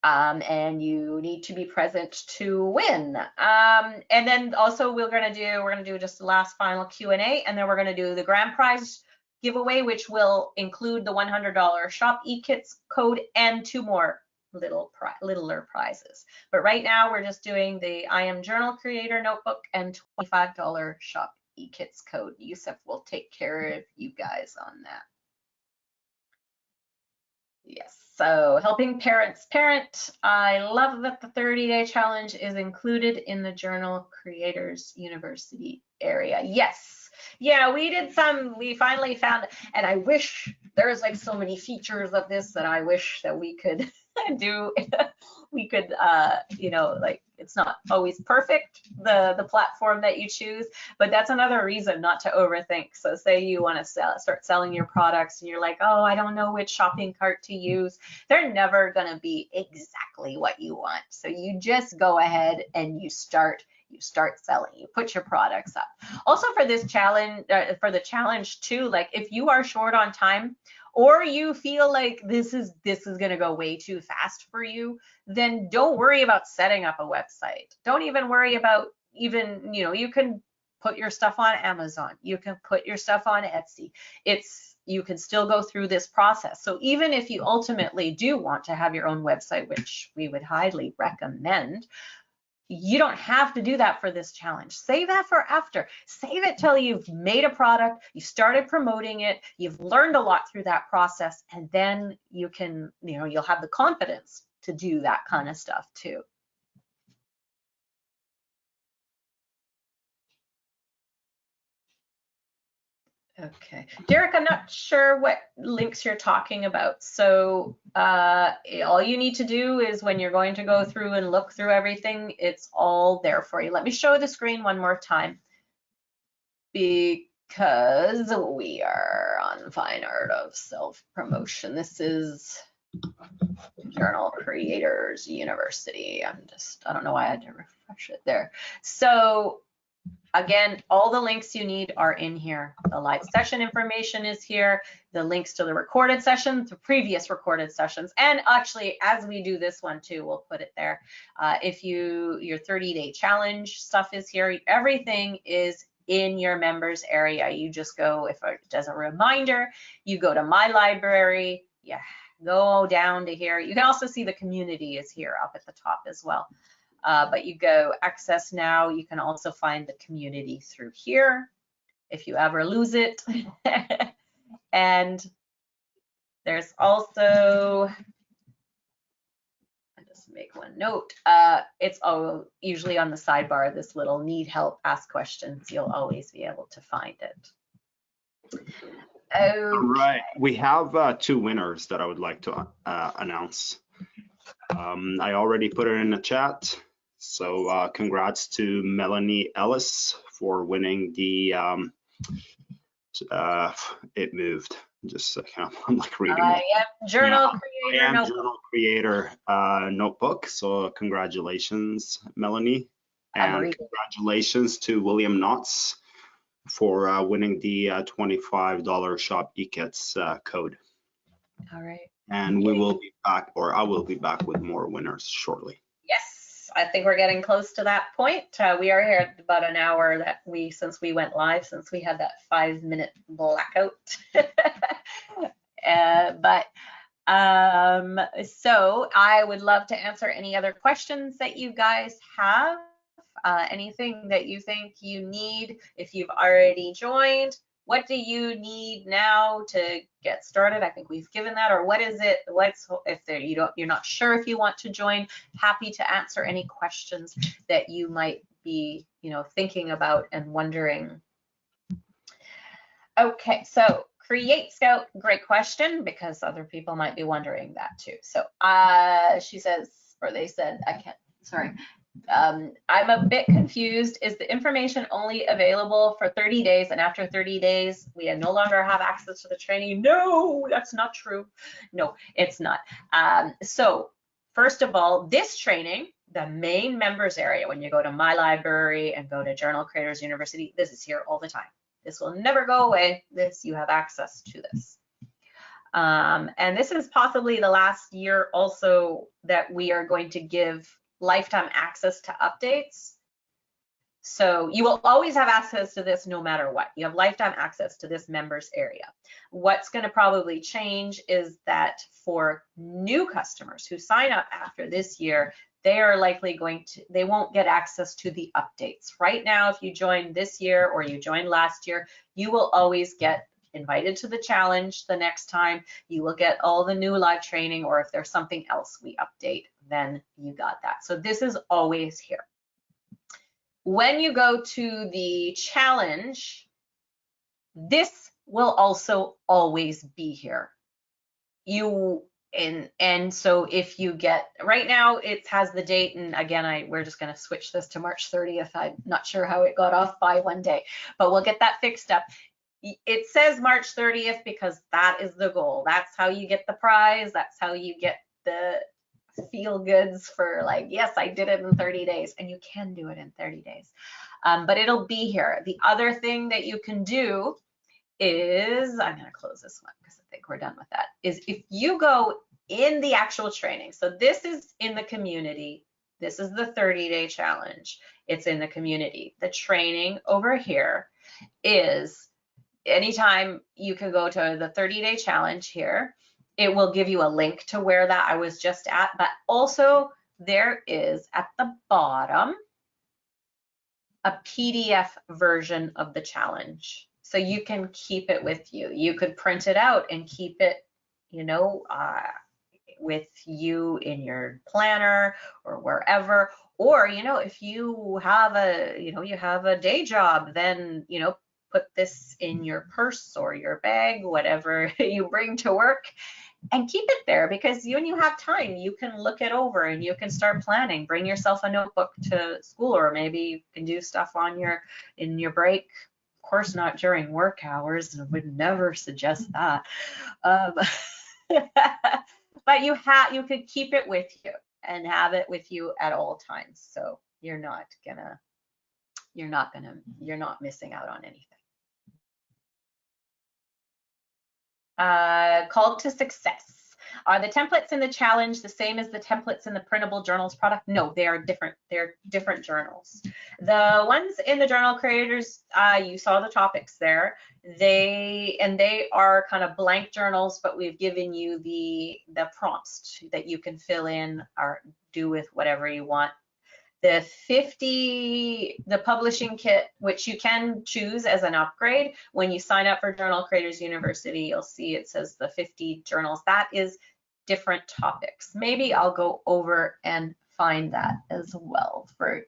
And you need to be present to win. And then also we're gonna do just the last final Q&A, and then we're gonna do the grand prize giveaway, which will include the $100 shop e-kits code and 2 more littler prizes. But right now we're just doing the I Am Journal Creator notebook and $25 shop e-kits code. Yusuf will take care of you guys on that. Yes, so helping parents parent. I love that the 30-day challenge is included in the Journal Creators University area. Yes. Yeah, we finally found, and I wish there's like so many features of this that I wish that we could do. We could, you know, like, it's not always perfect, the platform that you choose, but that's another reason not to overthink. So say you want to start selling your products and you're like, oh, I don't know which shopping cart to use. They're never going to be exactly what you want. So you just go ahead and you start selling, you put your products up. Also for this challenge, for the challenge too, like if you are short on time, or you feel like this is going to go way too fast for you, then don't worry about setting up a website. Don't even worry about you know, you can put your stuff on Amazon. You can put your stuff on Etsy. You can still go through this process. So even if you ultimately do want to have your own website, which we would highly recommend, you don't have to do that for this challenge. Save that for after. Save it till you've made a product, you started promoting it, you've learned a lot through that process, and then you can, you'll have the confidence to do that kind of stuff too. Okay, Derek, I'm not sure what links you're talking about. So all you need to do is when you're going to go through and look through everything, it's all there for you. Let me show the screen one more time because we are on Fine Art of Self-Promotion. This is Journal Creators University. I don't know why I had to refresh it there. So again, all the links you need are in here. The live session information is here, the links to the recorded sessions, the previous recorded sessions, and actually, as we do this one too, we'll put it there. If your 30-day challenge stuff is here, everything is in your members area. You just go, as a reminder, you go to My Library, go down to here. You can also see the community is here up at the top as well. But you go access now, you can also find the community through here if you ever lose it. And there's also, I'll just make one note, it's usually on the sidebar, this little need help, ask questions, you'll always be able to find it. Okay. Right, we have 2 winners that I would like to announce. I already put it in the chat. So congrats to Melanie Ellis for winning the, it moved, just a second, I'm like reading. Journal Creator notebook. So congratulations, Melanie. And congratulations to William Knotts for winning the $25 Shop eKits code. All right. And we will be back, or I will be back with more winners shortly. Yes, I think we're getting close to that point. We are here at about an hour since we went live, since we had that 5-minute blackout. So I would love to answer any other questions that you guys have. Anything that you think you need if you've already joined. What do you need now to get started? I think we've given that. Or what is it? You're not sure if you want to join? Happy to answer any questions that you might be, thinking about and wondering. Okay, so Create Scout, great question, because other people might be wondering that too. So she says, or they said, I'm a bit confused. Is the information only available for 30 days and after 30 days we no longer have access to the training? No, that's not true. No, it's not. So first of all, this training, the main members area, when you go to My Library and go to Journal Creators University, this is here all the time. This will never go away. You have access to this. And this is possibly the last year also that we are going to give lifetime access to updates. So you will always have access to this no matter what. You have lifetime access to this members area. What's going to probably change is that for new customers who sign up after this year, they are likely they won't get access to the updates. Right now, if you joined this year or you joined last year, you will always get invited to the challenge the next time. You will get all the new live training, or if there's something else we update, then you got that. So this is always here. When you go to the challenge, this will also always be here. And so if you get, right now it has the date, and again, we're just gonna switch this to March 30th. I'm not sure how it got off by one day, but we'll get that fixed up. It says March 30th because that is the goal. That's how you get the prize. That's how you get the feel goods for like, yes, I did it in 30 days, and you can do it in 30 days. But it'll be here. The other thing that you can do is, I'm gonna close this one because I think we're done with that, is if you go in the actual training, so this is in the community, this is the 30-day challenge, it's in the community. The training over here is, anytime you can go to the 30-day challenge here, it will give you a link to where that I was just at, but also there is at the bottom a PDF version of the challenge. So you can keep it with you. You could print it out and keep it, you know, with you in your planner or wherever. Or, you know, if you have a, you know, you have a day job, then, you know, put this in your purse or your bag, whatever you bring to work, and keep it there, because when you have time, you can look it over and you can start planning. Bring yourself a notebook to school, or maybe you can do stuff on in your break. Of course, not during work hours, and I would never suggest that. But you could keep it with you and have it with you at all times. So you're not missing out on anything. Call to success. Are the templates in the challenge the same as the templates in the printable journals product? No, they are different. They're different journals. The ones in the journal creators, you saw the topics there. They are kind of blank journals, but we've given you the prompts that you can fill in or do with whatever you want. The publishing kit, which you can choose as an upgrade. When you sign up for Journal Creators University, you'll see it says the 50 journals. That is different topics. Maybe I'll go over and find that as well for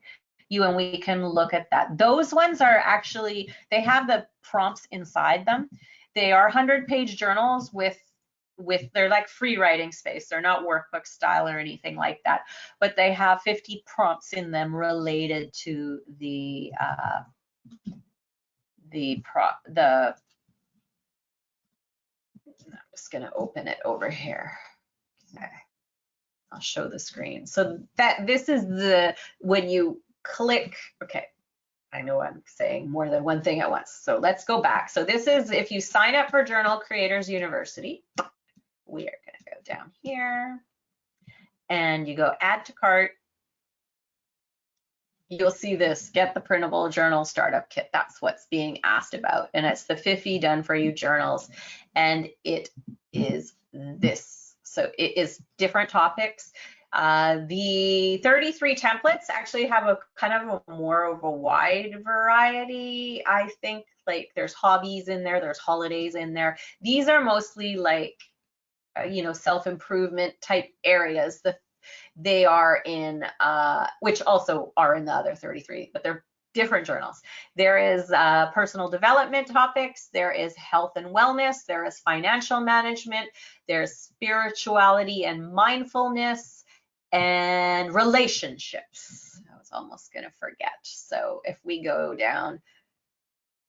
you, and we can look at that. Those ones are actually, they have the prompts inside them. They are 100-page journals with they're like free writing space. They're not workbook style or anything like that, but they have 50 prompts in them related to I'm just going to open it over here. Okay. I'll show the screen. So this is when you click, okay, I know I'm saying more than one thing at once. So let's go back. So this is if you sign up for Journal Creators University. We are going to go down here and you go add to cart. You'll see this, get the printable journal startup kit. That's what's being asked about. And it's the 50 done for you journals. And it is this. So it is different topics. The 33 templates actually have a kind of more of a wide variety. I think like there's hobbies in there, there's holidays in there. These are mostly like, you know, self-improvement type areas. They are in, which also are in the other 33, but they're different journals. There is personal development topics, there is health and wellness, there is financial management, there's spirituality and mindfulness, and relationships. I was almost gonna forget. So if we go down,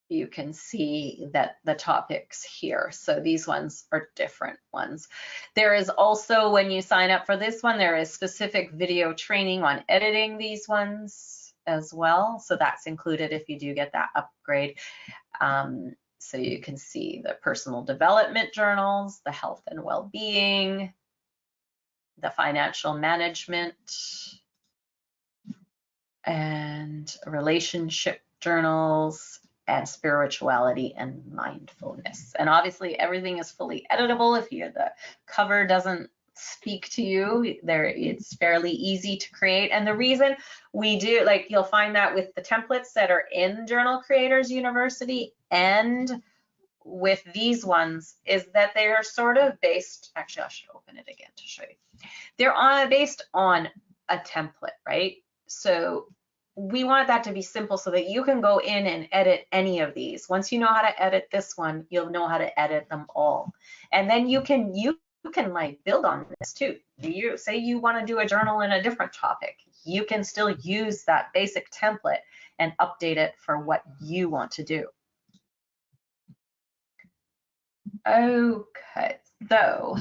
you can see that the topics here. So these ones are different ones. There is also, when you sign up for this one, there is specific video training on editing these ones as well. So that's included if you do get that upgrade. So you can see the personal development journals, the health and well-being, the financial management, and relationship journals, and spirituality and mindfulness. And obviously everything is fully editable. If the cover doesn't speak to you, it's fairly easy to create. And the reason we do, like you'll find that with the templates that are in Journal Creators University and with these ones, is that they are sort of based, actually I should open it again to show you. They're based on a template, right? So we wanted that to be simple so that you can go in and edit any of these. Once you know how to edit this one, you'll know how to edit them all. And then you can like build on this too. You say you want to do a journal in a different topic, you can still use that basic template and update it for what you want to do. Okay, so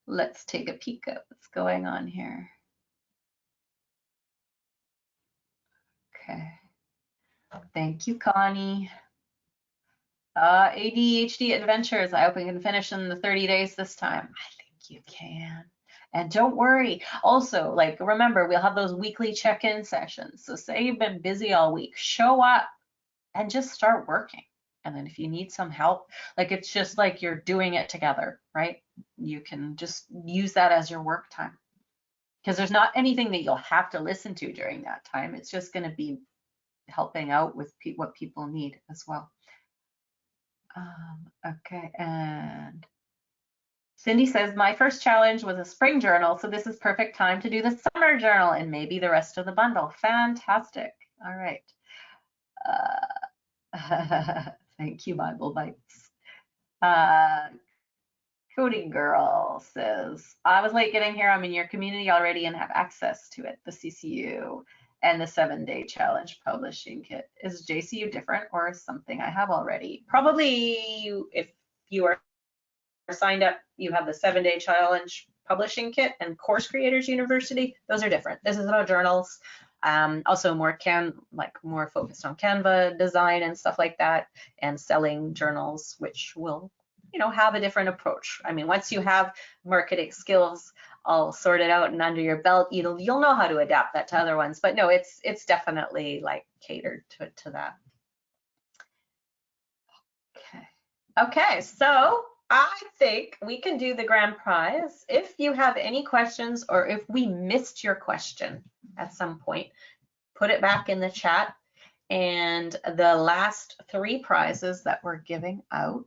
let's take a peek at what's going on here. Okay. Thank you, Connie. ADHD Adventures. I hope we can finish in the 30 days this time. I think you can. And don't worry. Also, like, remember, we'll have those weekly check-in sessions. So say you've been busy all week, show up and just start working. And then if you need some help, like it's just like you're doing it together, right? You can just use that as your work time. because there's not anything that you'll have to listen to during that time. It's just going to be helping out with what people need as well. Okay, and Cindy says, my first challenge was a spring journal, so this is perfect time to do the summer journal and maybe the rest of the bundle. Fantastic. All right. Thank you, Bible Bites. Coding Girl says, I was late getting here. I'm in your community already and have access to it, the CCU and the 7-day challenge publishing kit. Is JCU different or something I have already? Probably if you are signed up, you have the 7-day challenge publishing kit and Course Creators University. Those are different. This is about journals. Also more focused on Canva design and stuff like that, and selling journals, which will, you know, have a different approach. I mean, once you have marketing skills all sorted out and under your belt, you'll know how to adapt that to other ones. But no, it's definitely like catered to that. Okay, so I think we can do the grand prize. If you have any questions or if we missed your question at some point, put it back in the chat. And the last 3 prizes that we're giving out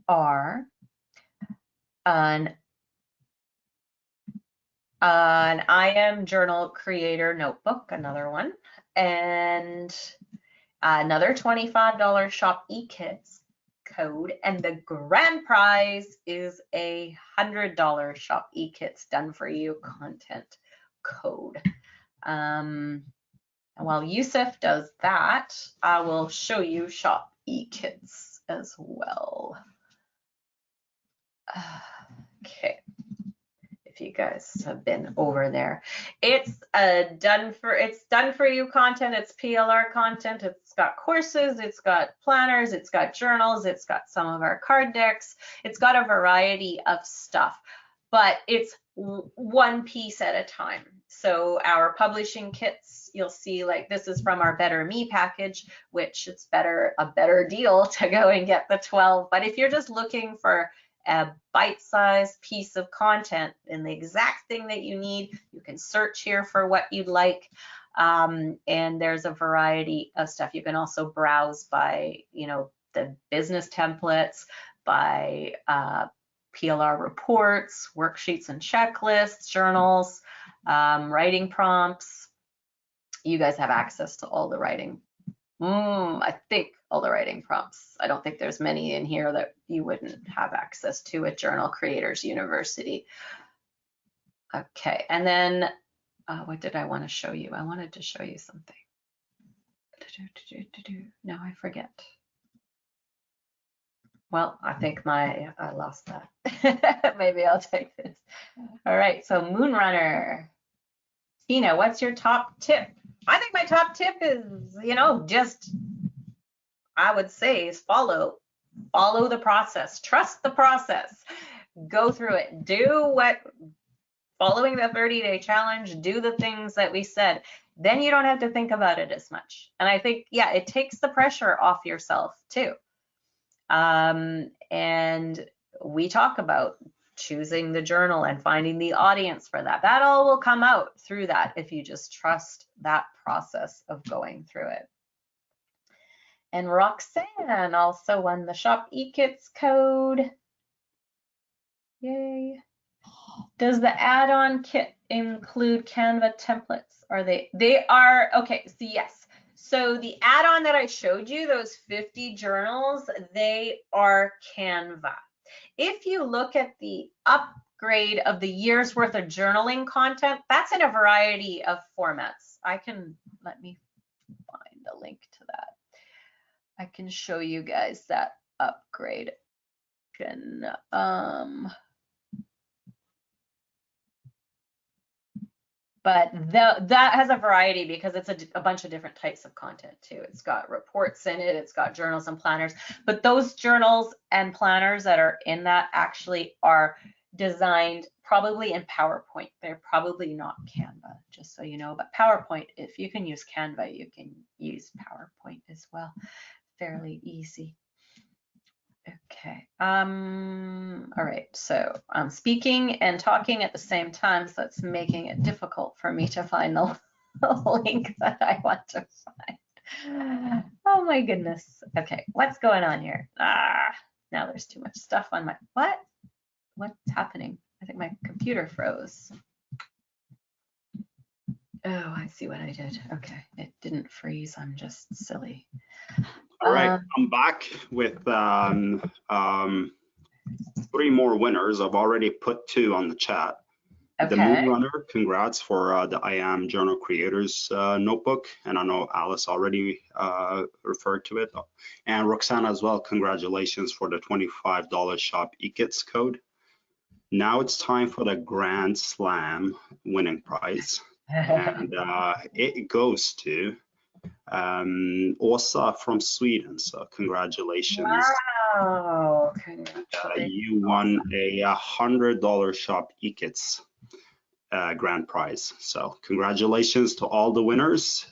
are an I Am Journal Creator Notebook, another one, and another $25 Shop eKits code, and the grand prize is a $100 Shop eKits done for you content code. While Yusuf does that, I will show you Shop eKits as well. Okay, if you guys have been over there, it's done for you content. It's PLR content. It's got courses, it's got planners, it's got journals, it's got some of our card decks. It's got a variety of stuff, but it's one piece at a time. So our publishing kits, you'll see, like, this is from our Better Me package, which it's a better deal to go and get the 12. But if you're just looking for a bite-sized piece of content and the exact thing that you need, you can search here for what you'd like. And there's a variety of stuff. You can also browse by, you know, the business templates, by PLR reports, worksheets and checklists, journals, writing prompts. You guys have access to all the writing. I think all the writing prompts. I don't think there's many in here that you wouldn't have access to at Journal Creators University. Okay, and then what did I want to show you? I wanted to show you something. Now I forget. Well, I think I lost that. Maybe I'll take this. All right, so Moonrunner. Tina, what's your top tip? I think my top tip is, you know, just, I would say, is follow the process. Trust the process. Go through it. Following the 30-day challenge, do the things that we said. Then you don't have to think about it as much. And I think, yeah, it takes the pressure off yourself too. And we talk about choosing the journal and finding the audience for that. That all will come out through that if you just trust that process of going through it. And Roxanne also won the Shop eKits code. Yay. Does the add-on kit include Canva templates? They are, okay, so yes. So the add-on that I showed you, those 50 journals, they are Canva. If you look at the upgrade of the year's worth of journaling content, that's in a variety of formats. Let me find a link to that. I can show you guys that upgrade. But that has a variety because it's a bunch of different types of content too. It's got reports in it, it's got journals and planners, but those journals and planners that are in that actually are designed probably in PowerPoint. They're probably not Canva, just so you know. But PowerPoint, if you can use Canva, you can use PowerPoint as well. Fairly easy. Okay. Okay. All right. So I'm speaking and talking at the same time, so that's making it difficult for me to find the link that I want to find. Oh my goodness. Okay. What's going on here? Now there's too much stuff on my, what's happening? I think my computer froze. Oh, I see what I did. Okay. It didn't freeze. I'm just silly. All right, I'm back with 3 more winners. I've already put 2 on the chat. Okay. The Moon Runner, congrats for the I Am Journal Creators notebook, and I know Alice already referred to it. And Roxana as well, congratulations for the $25 Shop eKits code. Now it's time for the Grand Slam winning prize, and it goes to Åsa from Sweden. So congratulations. Wow, congratulations. You won a $100 Shop eKits grand prize. So congratulations to all the winners.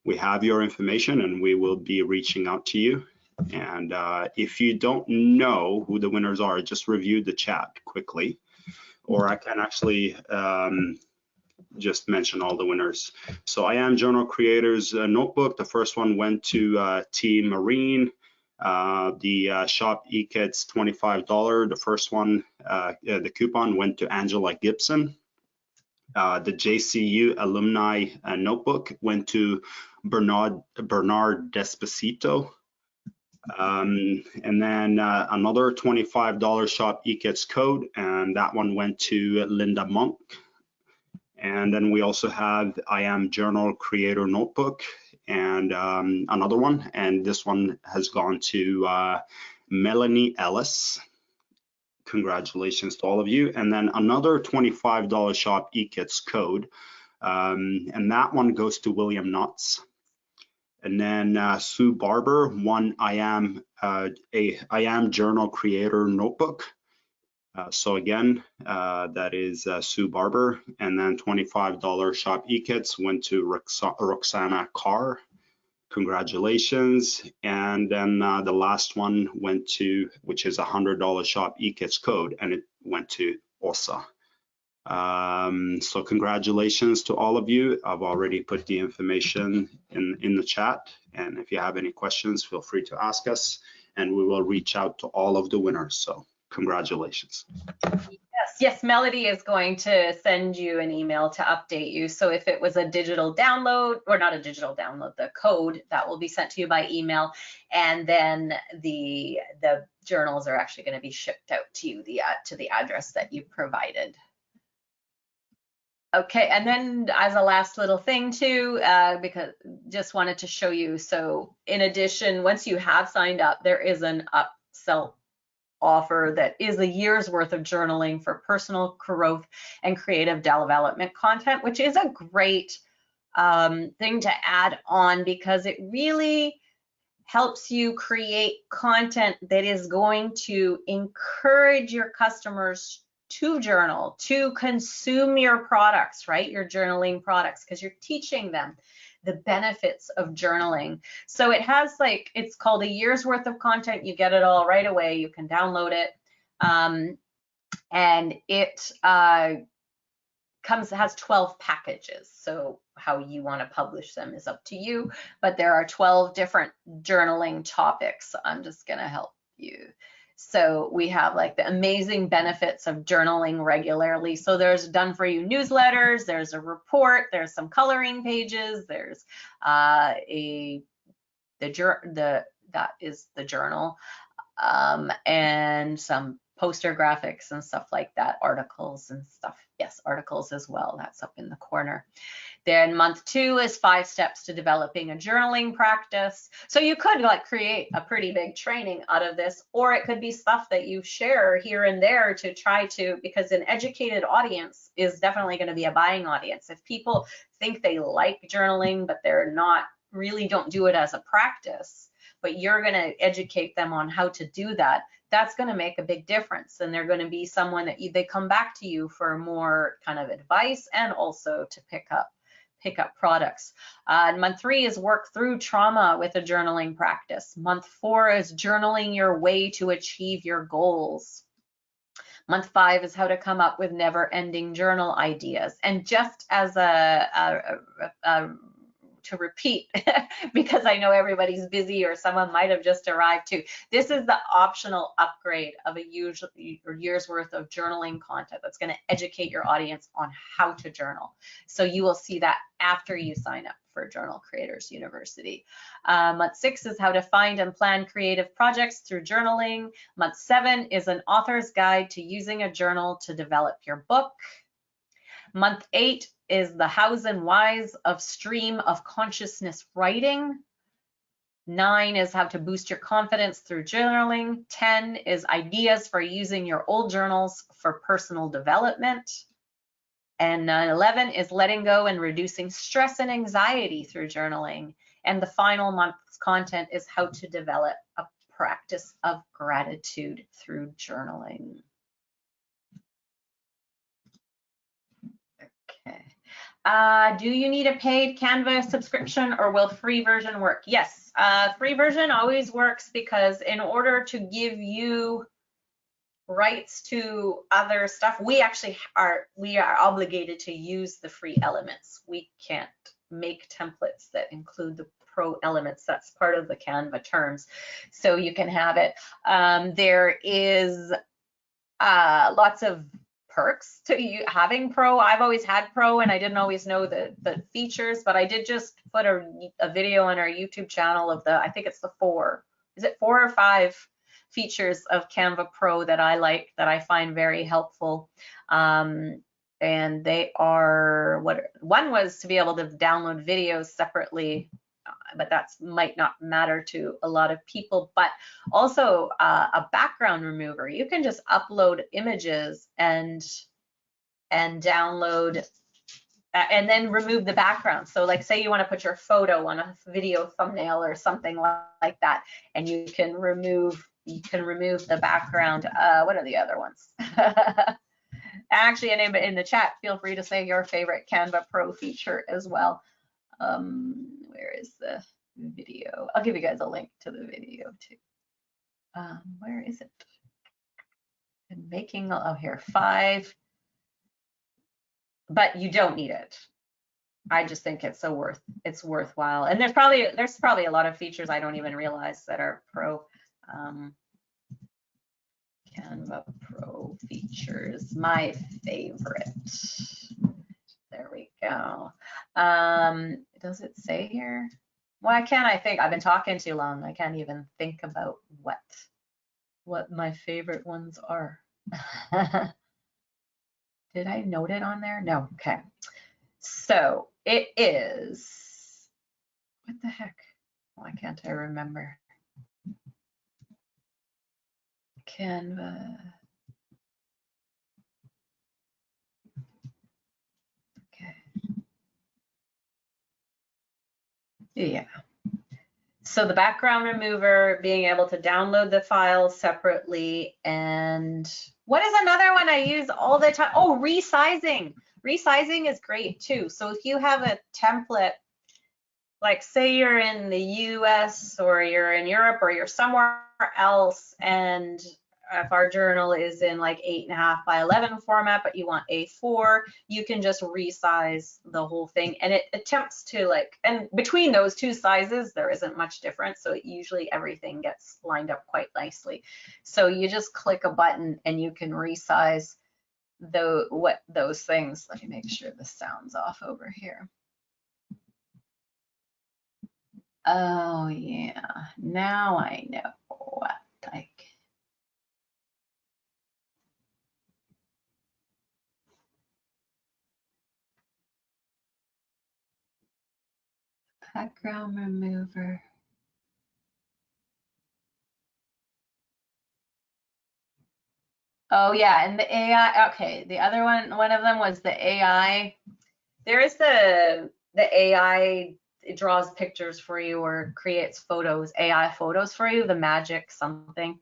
We have your information and we will be reaching out to you. And if you don't know who the winners are, just review the chat quickly, or I can actually just mention all the winners. So I Am Journal Creators notebook. The first one went to Team Marine. The Shop eKits $25. The first one, the coupon went to Angela Gibson. The JCU alumni notebook went to Bernard Despacito. And then another $25 Shop eKits code, and that one went to Linda Monk. And then we also have I Am Journal Creator Notebook and another one, and this one has gone to Melanie Ellis. Congratulations to all of you. And then another $25 Shop eKits code, and that one goes to William Knotts. And then Sue Barber won I Am Journal Creator Notebook. So again, that is Sue Barber. And then $25 Shop eKits went to Roxana Carr. Congratulations. And then the last one went to, which is $100 Shop eKits code, and it went to Åsa. So congratulations to all of you. I've already put the information in the chat, and if you have any questions, feel free to ask us, and we will reach out to all of the winners. So congratulations. Yes, Melody is going to send you an email to update you. So if it was a digital download, or not a digital download, the code that will be sent to you by email, and then the journals are actually going to be shipped out to you to the address that you provided. Okay, and then as a last little thing too, because just wanted to show you, so in addition, once you have signed up, there is an upsell offer that is a year's worth of journaling for personal growth and creative development content, which is a great thing to add on, because it really helps you create content that is going to encourage your customers to journal, to consume your products, right? Your journaling products, because you're teaching them the benefits of journaling. So it has it's called a year's worth of content. You get it all right away. You can download it. And it has 12 packages. So how you want to publish them is up to you, but there are 12 different journaling topics. I'm just going to help you. So we have the amazing benefits of journaling regularly. So there's done for you newsletters, there's a report, there's some coloring pages, there's that is the journal, and some poster graphics and stuff like that, articles and stuff. Yes, articles as well, that's up in the corner. Then month 2 is 5 steps to developing a journaling practice. So you could create a pretty big training out of this, or it could be stuff that you share here and there to try to, because an educated audience is definitely going to be a buying audience. If people think they like journaling, but they're not, really don't do it as a practice, but you're going to educate them on how to do that, that's going to make a big difference. And they're going to be someone that they come back to you for more kind of advice, and also to pick up pick up products. Month 3 is work through trauma with a journaling practice. Month 4 is journaling your way to achieve your goals. Month 5 is how to come up with never-ending journal ideas. And just as to repeat, because I know everybody's busy or someone might have just arrived too, this is the optional upgrade of a year's worth of journaling content that's going to educate your audience on how to journal. So you will see that after you sign up for Journal Creators University. Month 6 is how to find and plan creative projects through journaling. Month 7 is an author's guide to using a journal to develop your book. Month 8 is the hows and whys of stream of consciousness writing. 9 is how to boost your confidence through journaling. 10 is ideas for using your old journals for personal development. And 11 is letting go and reducing stress and anxiety through journaling. And the final month's content is how to develop a practice of gratitude through journaling. Okay. Do you need a paid Canva subscription or will free version work? Yes, free version always works because in order to give you rights to other stuff, we are obligated to use the free elements. We can't make templates that include the pro elements. That's part of the Canva terms. So you can have it. There is lots of perks to you having pro. I've always had pro and I didn't always know the features, but I did just put a video on our YouTube channel of I think it's the 4 or 5 features of Canva Pro that I like, that I find very helpful. And they are, one was to be able to download videos separately, but that might not matter to a lot of people, but also a background remover. You can just upload images and download and then remove the background. So like say you want to put your photo on a video thumbnail or something like that, and you can remove the background. What are the other ones? Actually, anybody in the chat, feel free to say your favorite Canva Pro feature as well. Where is the video? I'll give you guys a link to the video too. Where is it? And making, oh here, 5. But you don't need it. I just think it's worthwhile. And there's probably a lot of features I don't even realize that are pro. Canva Pro features, my favorite. There we go. Does it say here? Why can't I think? I've been talking too long. I can't even think about what my favorite ones are. Did I note it on there? No. Okay. So it is, what the heck? Why can't I remember? Canva. Okay. Yeah. So the background remover, being able to download the files separately, and what is another one I use all the time? Oh, resizing. Resizing is great too. So if you have a template, like say you're in the US or you're in Europe or you're somewhere else, and if our journal is in like 8.5 by 11 format, but you want A4, you can just resize the whole thing. And it attempts to like, and between those two sizes, there isn't much difference. So usually everything gets lined up quite nicely. So you just click a button and you can resize those things. Let me make sure the sound's off over here. Oh yeah, now I know what I can. Background remover. Oh yeah, and the AI, okay, the other one of them was the AI. There is the AI, it draws pictures for you or creates photos, AI photos for you, the magic something.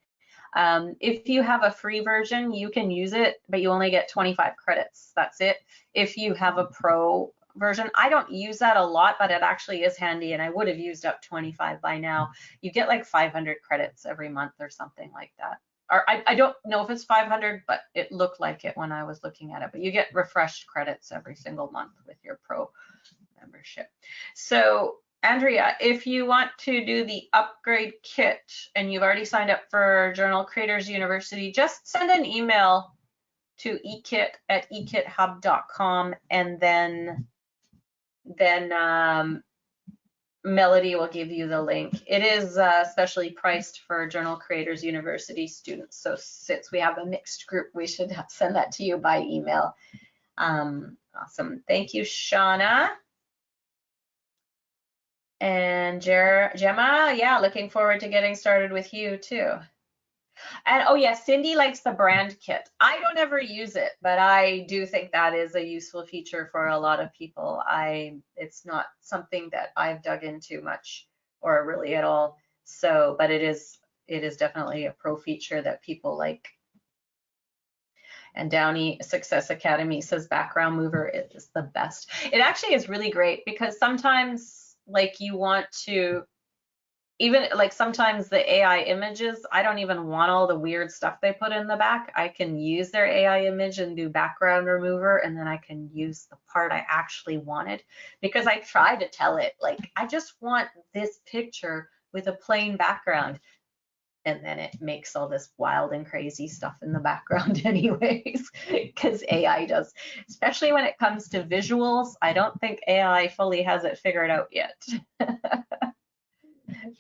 If you have a free version, you can use it, but you only get 25 credits. That's it. If you have a pro version. I don't use that a lot, but it actually is handy, and I would have used up 25 by now. You get like 500 credits every month or something like that. Or I don't know if it's 500, but it looked like it when I was looking at it. But you get refreshed credits every single month with your pro membership. So Andrea, if you want to do the upgrade kit and you've already signed up for Journal Creators University, just send an email to ekit@ekithub.com, and then Melody will give you the link. It is specially priced for Journal Creators University students. So since we have a mixed group, we should send that to you by email. Awesome. Thank you, Shauna. And Gemma, yeah, looking forward to getting started with you too. And oh yeah, Cindy likes the brand kit. I don't ever use it, but I do think that is a useful feature for a lot of people. It's not something that I've dug into much or really at all. So, but it is definitely a pro feature that people like. And Downey Success Academy says background mover is the best. It actually is really great because sometimes like you want to, even like sometimes the AI images, I don't even want all the weird stuff they put in the back. I can use their AI image and do background remover, and then I can use the part I actually wanted, because I try to tell it like, I just want this picture with a plain background. And then it makes all this wild and crazy stuff in the background anyways, because AI does, especially when it comes to visuals. I don't think AI fully has it figured out yet.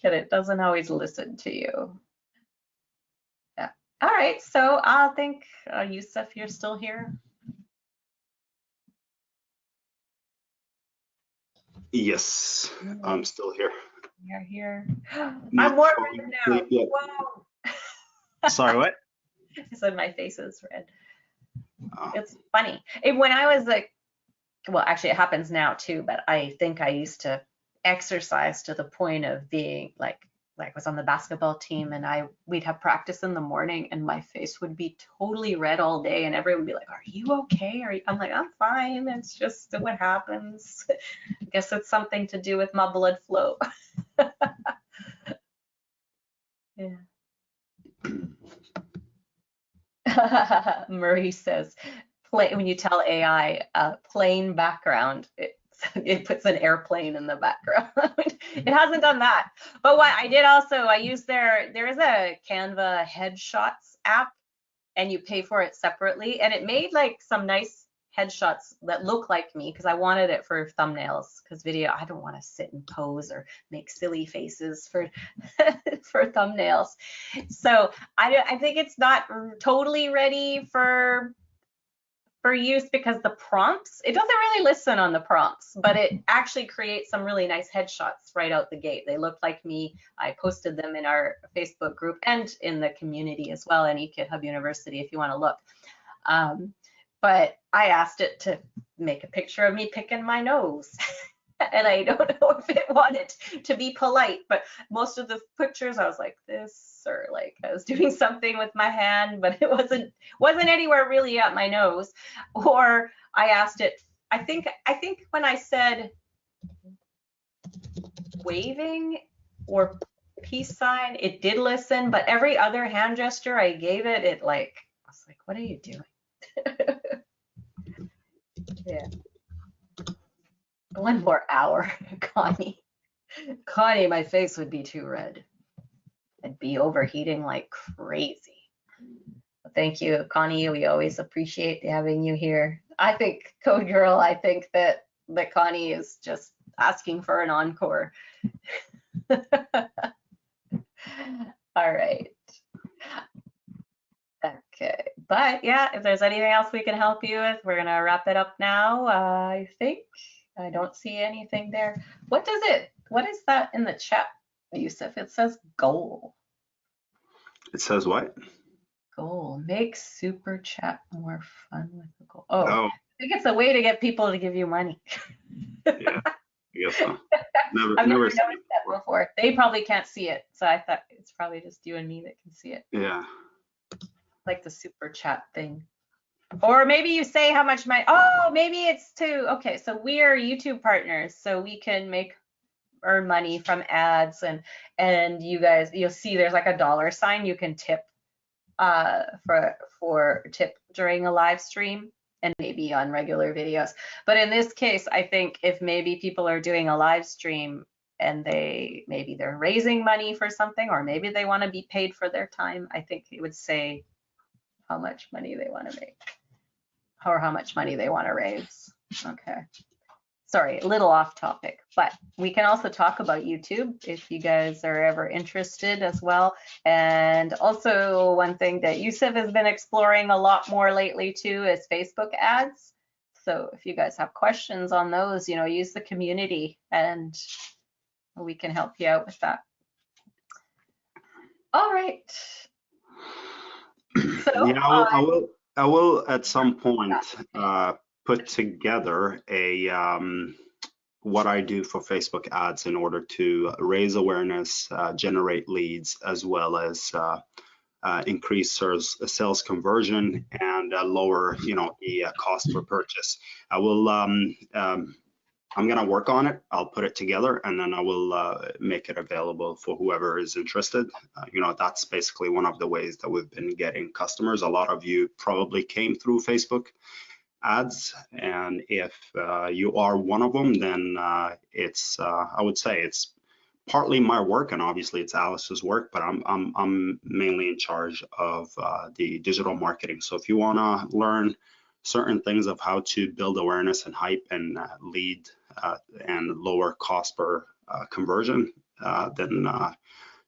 But it doesn't always listen to you. Yeah. All right, so I think, Yusuf, you're still here? Yes, I'm still here. You're here. Not I'm warm falling right now. asleep yet. Whoa. Sorry, what? I said my face is red. Oh. It's funny. When I was like, well, actually it happens now too, but I think I used to exercise to the point of being like I was on the basketball team, and we'd have practice in the morning and my face would be totally red all day, and everyone would be like, are you okay? I'm like, I'm fine. It's just what happens. I guess it's something to do with my blood flow. Yeah. Murray says, when you tell AI plain background, it puts an airplane in the background. It hasn't done that. But what I did also, I used there is a Canva headshots app, and you pay for it separately, and it made like some nice headshots that look like me, because I wanted it for thumbnails, because video, I don't want to sit and pose or make silly faces for for thumbnails. So I think it's not totally ready for use, because the prompts, it doesn't really listen on the prompts, but it actually creates some really nice headshots right out the gate. They look like me. I posted them in our Facebook group and in the community as well, in eKitHub University, if you want to look. But I asked it to make a picture of me picking my nose. And I don't know if it wanted to be polite, but most of the pictures I was like this, or like I was doing something with my hand, but it wasn't anywhere really at my nose. Or I asked it, I think when I said waving or peace sign, it did listen, but every other hand gesture I gave it, I was like, what are you doing? Yeah. One more hour, Connie. Connie, my face would be too red. I'd be overheating like crazy. Thank you, Connie. We always appreciate having you here. I think, Code Girl, I think that Connie is just asking for an encore. All right. Okay, but yeah, if there's anything else we can help you with, we're gonna wrap it up now. I think I don't see anything there. What is that in the chat, Yusuf? It says goal. It says what? Goal. Make super chat more fun with the goal. Oh, Oh, I think it's a way to get people to give you money. yeah, I guess so. I've never Never seen noticed that before. They probably can't see it, so I thought it's probably just you and me that can see it. Yeah. Like the super chat thing. Or maybe you say how much money, oh, maybe it's to, okay, so we are YouTube partners, so we can earn money from ads, and you guys, you'll see there's like a $sign you can tip for tip during a live stream and maybe on regular videos. But in this case, I think if maybe people are doing a live stream and maybe they're raising money for something, or maybe they want to be paid for their time, I think it would say how much money they want to make or how much money they want to raise. Okay. Sorry, a little off topic, but we can also talk about YouTube if you guys are ever interested as well. And also one thing that Yusuf has been exploring a lot more lately too is Facebook ads. So if you guys have questions on those, use the community and we can help you out with that. All right. So yeah, I will at some point put together what I do for Facebook ads in order to raise awareness, generate leads, as well as increase sales conversion and lower, the cost per purchase. I will. I'm gonna work on it. I'll put it together, and then I will make it available for whoever is interested. That's basically one of the ways that we've been getting customers. A lot of you probably came through Facebook ads, and if you are one of them, then it's I would say it's partly my work, and obviously it's Alice's work, but I'm mainly in charge of the digital marketing. So if you want to learn certain things of how to build awareness and hype and lead and lower cost per conversion, then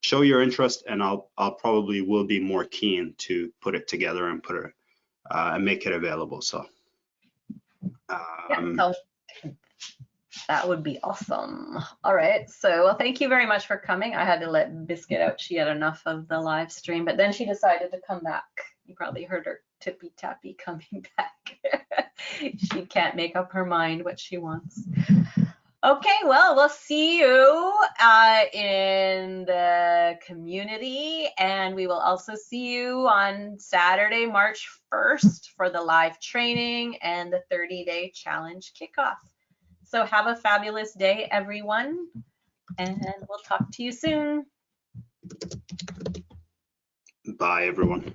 show your interest, and I'll probably will be more keen to put it together and put it and make it available. So. So that would be awesome. All right. So, well, thank you very much for coming. I had to let Biscuit out. She had enough of the live stream, but then she decided to come back. You probably heard her tippy tappy coming back. She can't make up her mind what she wants. Okay, well, we'll see you in the community, and we will also see you on Saturday, March 1st for the live training and the 30-day challenge kickoff. So have a fabulous day, everyone, and we'll talk to you soon. Bye, everyone.